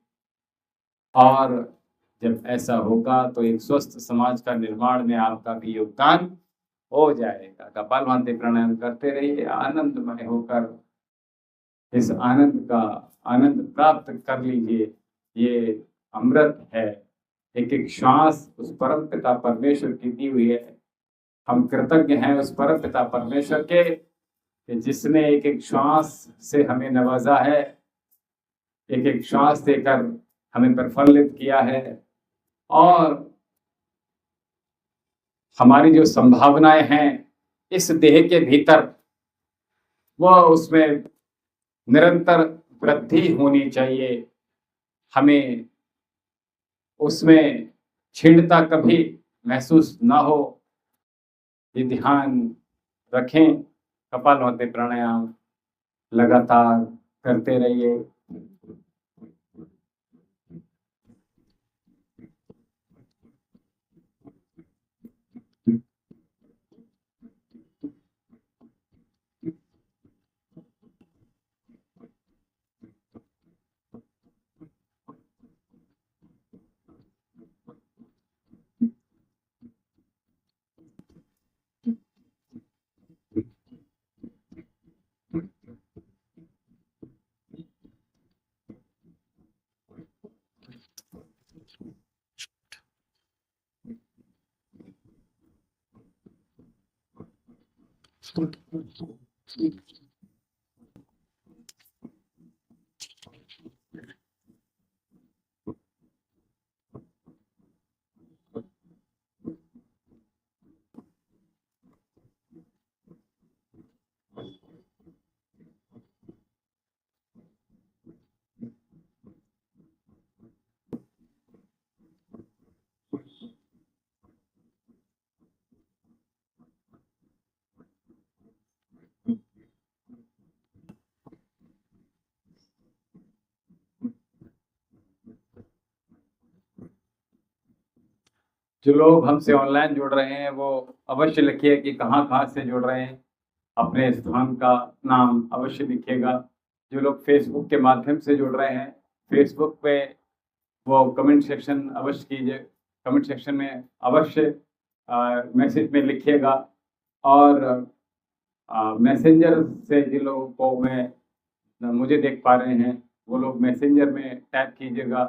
और जब ऐसा होगा तो एक स्वस्थ समाज का निर्माण में आपका भी योगदान हो जाएगा। कपालभाति प्राणायाम करते रहिए, आनंदमय होकर इस आनंद का आनंद प्राप्त कर लीजिए। ये अमृत है, एक एक श्वास उस परम पिता परमेश्वर की दी हुई है। हम कृतज्ञ हैं उस परम पिता परमेश्वर के कि जिसने एक एक श्वास से हमें नवाजा है, एक एक श्वास देकर हमें प्रफुल्लित किया है। और हमारी जो संभावनाएं हैं इस देह के भीतर, वह उसमें निरंतर वृद्धि होनी चाहिए। हमें उसमें क्षीणता कभी महसूस ना हो, ये ध्यान रखें। कपालभाति प्राणायाम लगातार करते रहिए। जो लोग हमसे ऑनलाइन जुड़ रहे हैं वो अवश्य लिखिए कि कहाँ कहाँ से जुड़ रहे हैं, अपने स्थान का नाम अवश्य लिखिएगा। जो लोग फेसबुक के माध्यम से जुड़ रहे हैं, फेसबुक पे वो कमेंट सेक्शन अवश्य कीजिए, कमेंट सेक्शन में अवश्य मैसेज में लिखिएगा। और मैसेंजर से जिन लोगों को मुझे देख पा रहे हैं, वो लोग मैसेंजर में टैग कीजिएगा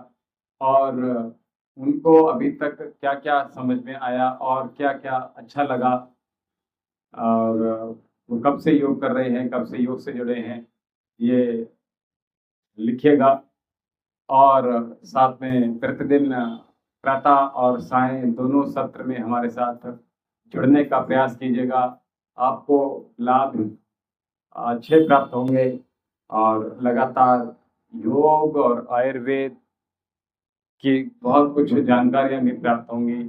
और उनको अभी तक क्या क्या समझ में आया और क्या क्या अच्छा लगा, और वो कब से योग कर रहे हैं, कब से योग से जुड़े हैं, ये लिखिएगा। और साथ में प्रतिदिन प्रातः और सायं दोनों सत्र में हमारे साथ जुड़ने का प्रयास कीजिएगा। आपको लाभ अच्छे प्राप्त होंगे और लगातार योग और आयुर्वेद की बहुत कुछ जानकारियां भी प्राप्त होंगी।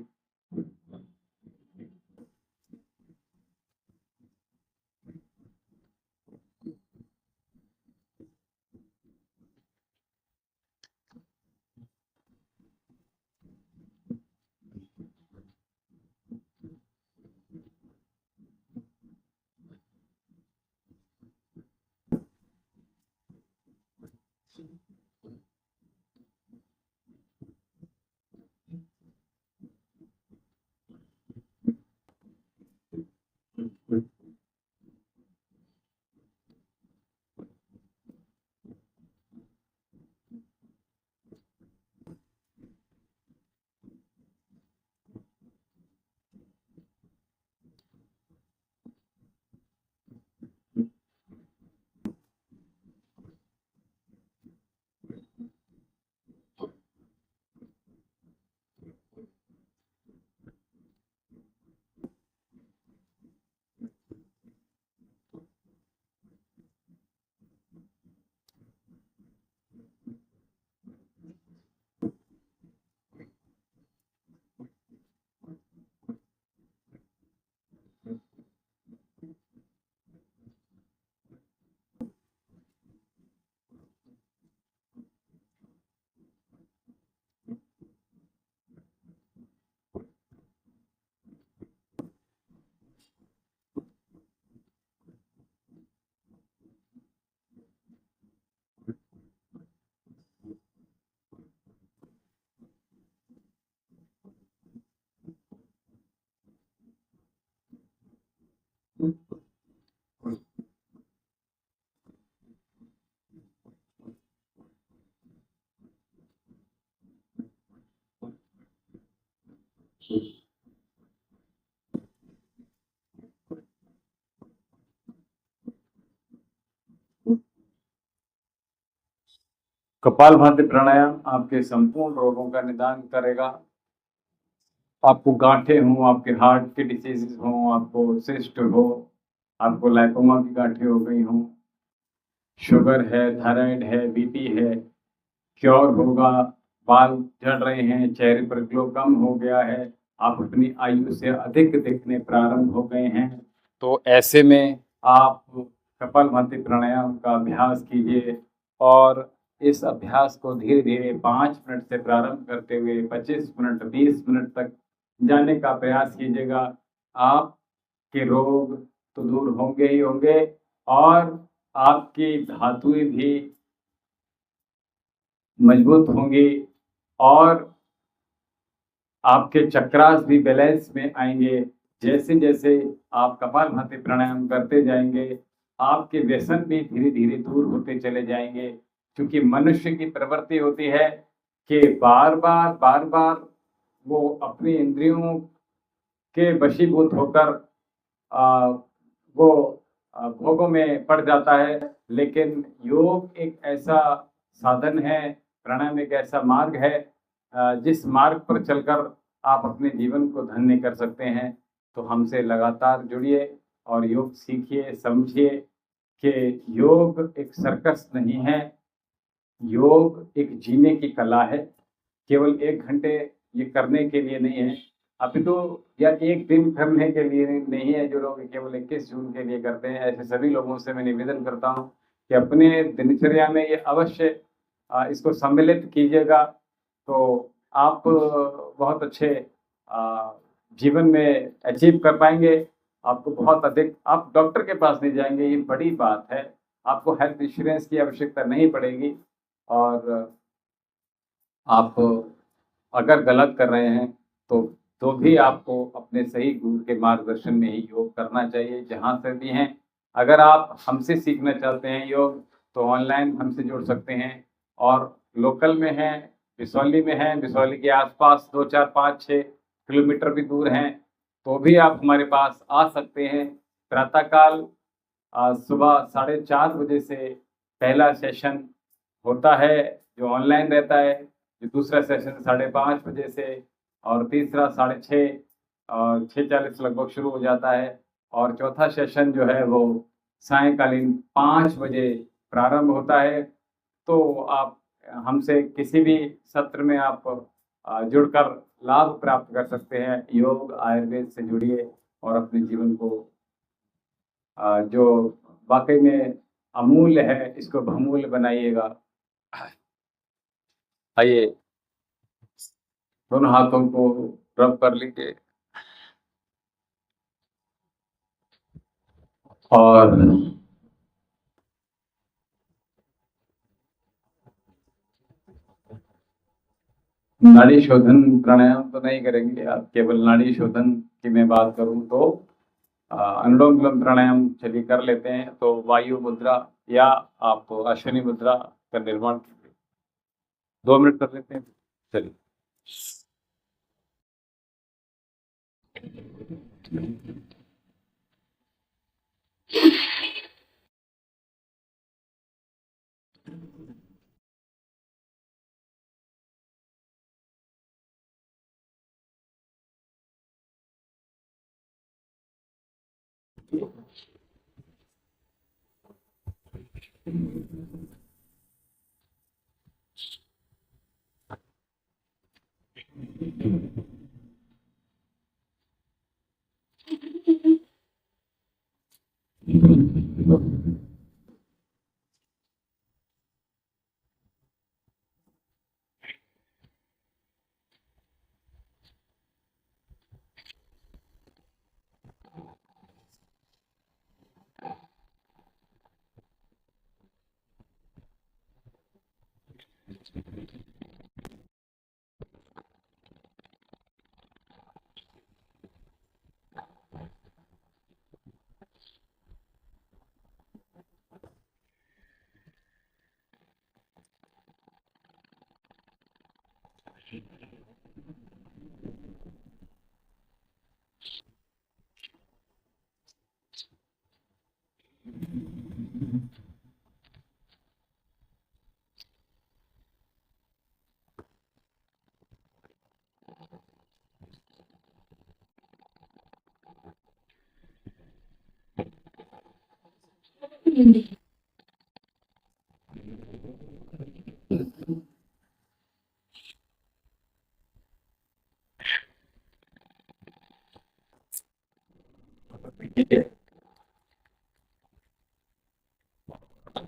कपालभाति प्राणायाम आपके संपूर्ण रोगों का निदान करेगा। आपको गांठें हों, आपके हार्ट की डिसीजेज हों, आपको सिस्ट हो, आपको लाइपोमा की गांठें हो गई हों, शुगर है, थायराइड है, बीपी है, क्योर होगा। बाल झड़ रहे हैं, चेहरे पर ग्लो कम हो गया है, आप अपनी आयु से अधिक दिखने प्रारंभ हो गए हैं, तो ऐसे में आप कपालभाति प्राणायाम का अभ्यास कीजिए। और इस अभ्यास को धीरे धीरे 5 मिनट से प्रारंभ करते हुए 25 मिनट, 20 मिनट तक जाने का प्रयास कीजिएगा। आपके रोग तो दूर होंगे ही होंगे, और आपकी धातुएं भी मजबूत होंगी, और आपके चक्रास भी बैलेंस में आएंगे। जैसे जैसे आप कपालभाति प्राणायाम करते जाएंगे, आपके व्यसन भी धीरे धीरे दूर होते चले जाएंगे। क्योंकि मनुष्य की प्रवृत्ति होती है कि बार बार वो अपनी इंद्रियों के वशीभूत होकर आ, वो भोगों में पड़ जाता है। लेकिन योग एक ऐसा साधन है, प्राणायाम एक ऐसा मार्ग है जिस मार्ग पर चलकर आप अपने जीवन को धन्य कर सकते हैं। तो हमसे लगातार जुड़िए और योग सीखिए, समझिए कि योग एक सर्कस नहीं है, योग एक जीने की कला है। केवल 1 घंटे ये करने के लिए नहीं है, अपितु या एक दिन करने के लिए नहीं है। जो लोग केवल 21 जून के लिए करते हैं, ऐसे सभी लोगों से मैं निवेदन करता हूँ कि अपने दिनचर्या में ये अवश्य इसको सम्मिलित कीजिएगा, तो आप बहुत अच्छे जीवन में अचीव कर पाएंगे। आपको बहुत अधिक, आप डॉक्टर के पास नहीं जाएंगे, ये बड़ी बात है। आपको हेल्थ इंश्योरेंस की आवश्यकता नहीं पड़ेगी, और आप अगर गलत कर रहे हैं तो भी आपको अपने सही गुरु के मार्गदर्शन में ही योग करना चाहिए, जहाँ से भी हैं। अगर आप हमसे सीखना चाहते हैं योग, तो ऑनलाइन हमसे जुड़ सकते हैं, और लोकल में हैं, बिसौली में हैं, बिसौली के आसपास 2, 4, 5, 6 किलोमीटर भी दूर हैं, तो भी आप हमारे पास आ सकते हैं। प्रातःकाल सुबह 4:30 बजे से पहला सेशन होता है, जो ऑनलाइन रहता है। जो दूसरा सेशन 5:30 बजे से, और तीसरा 6:30 और 6:40 लगभग शुरू हो जाता है। और चौथा सेशन जो है वो सायंकालीन 5 बजे प्रारंभ होता है। तो आप हमसे किसी भी सत्र में आप जुड़कर लाभ प्राप्त कर सकते हैं। योग आयुर्वेद से जुड़िए और अपने जीवन को जो वाकई में अमूल्य है, इसको बहुमूल्य बनाइएगा। आइए, दोनों हाथों को रब कर लीजिए, और नाड़ी शोधन प्राणायाम तो नहीं करेंगे आप, केवल नाड़ी शोधन की मैं बात करूं तो अनुलोम विलोम प्राणायाम चलिए कर लेते हैं। तो वायु मुद्रा या आप अश्विनी मुद्रा का निर्माण कीजिए, 2 मिनट कर लेते हैं, चलिए।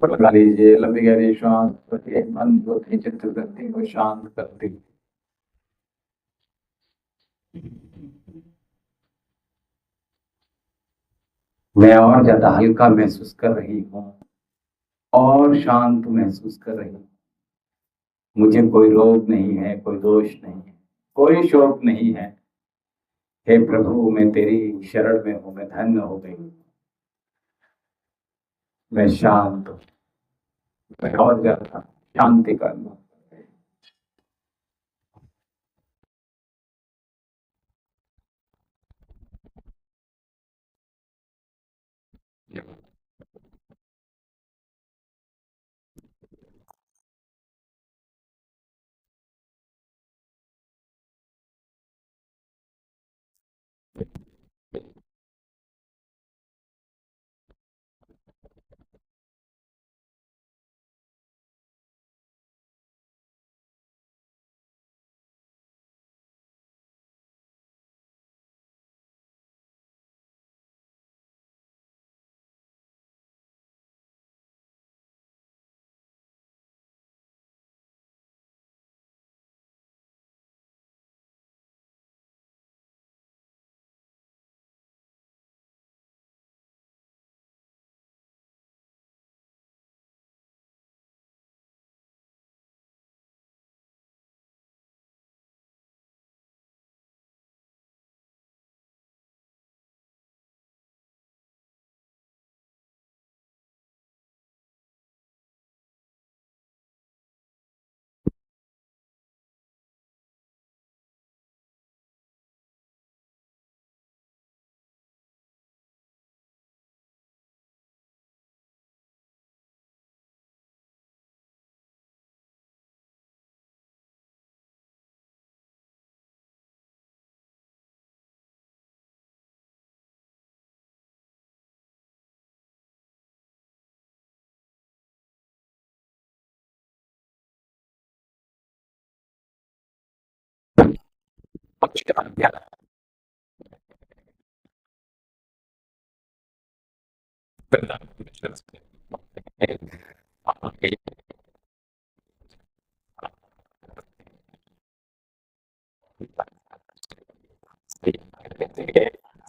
लगा लीजिए, लंबी गहरी श्वास भरिए, मन बुद्धि चित्त वृत्ति को शांत करती। मैं और ज्यादा हल्का महसूस कर रही हूँ और शांत महसूस कर रही हूँ। मुझे कोई रोग नहीं है, कोई दोष नहीं है, कोई शोक नहीं है। हे प्रभु, मैं तेरी शरण में हूँ, मैं धन्य हो गई हूँ, मैं शांत हूँ, मैं और ज्यादा शांति का अनुभव कर रही हूँ।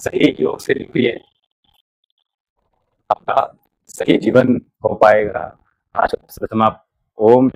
सही योग से जुड़िए, आपका सही जीवन हो पाएगा। आज समाप्त। ओम।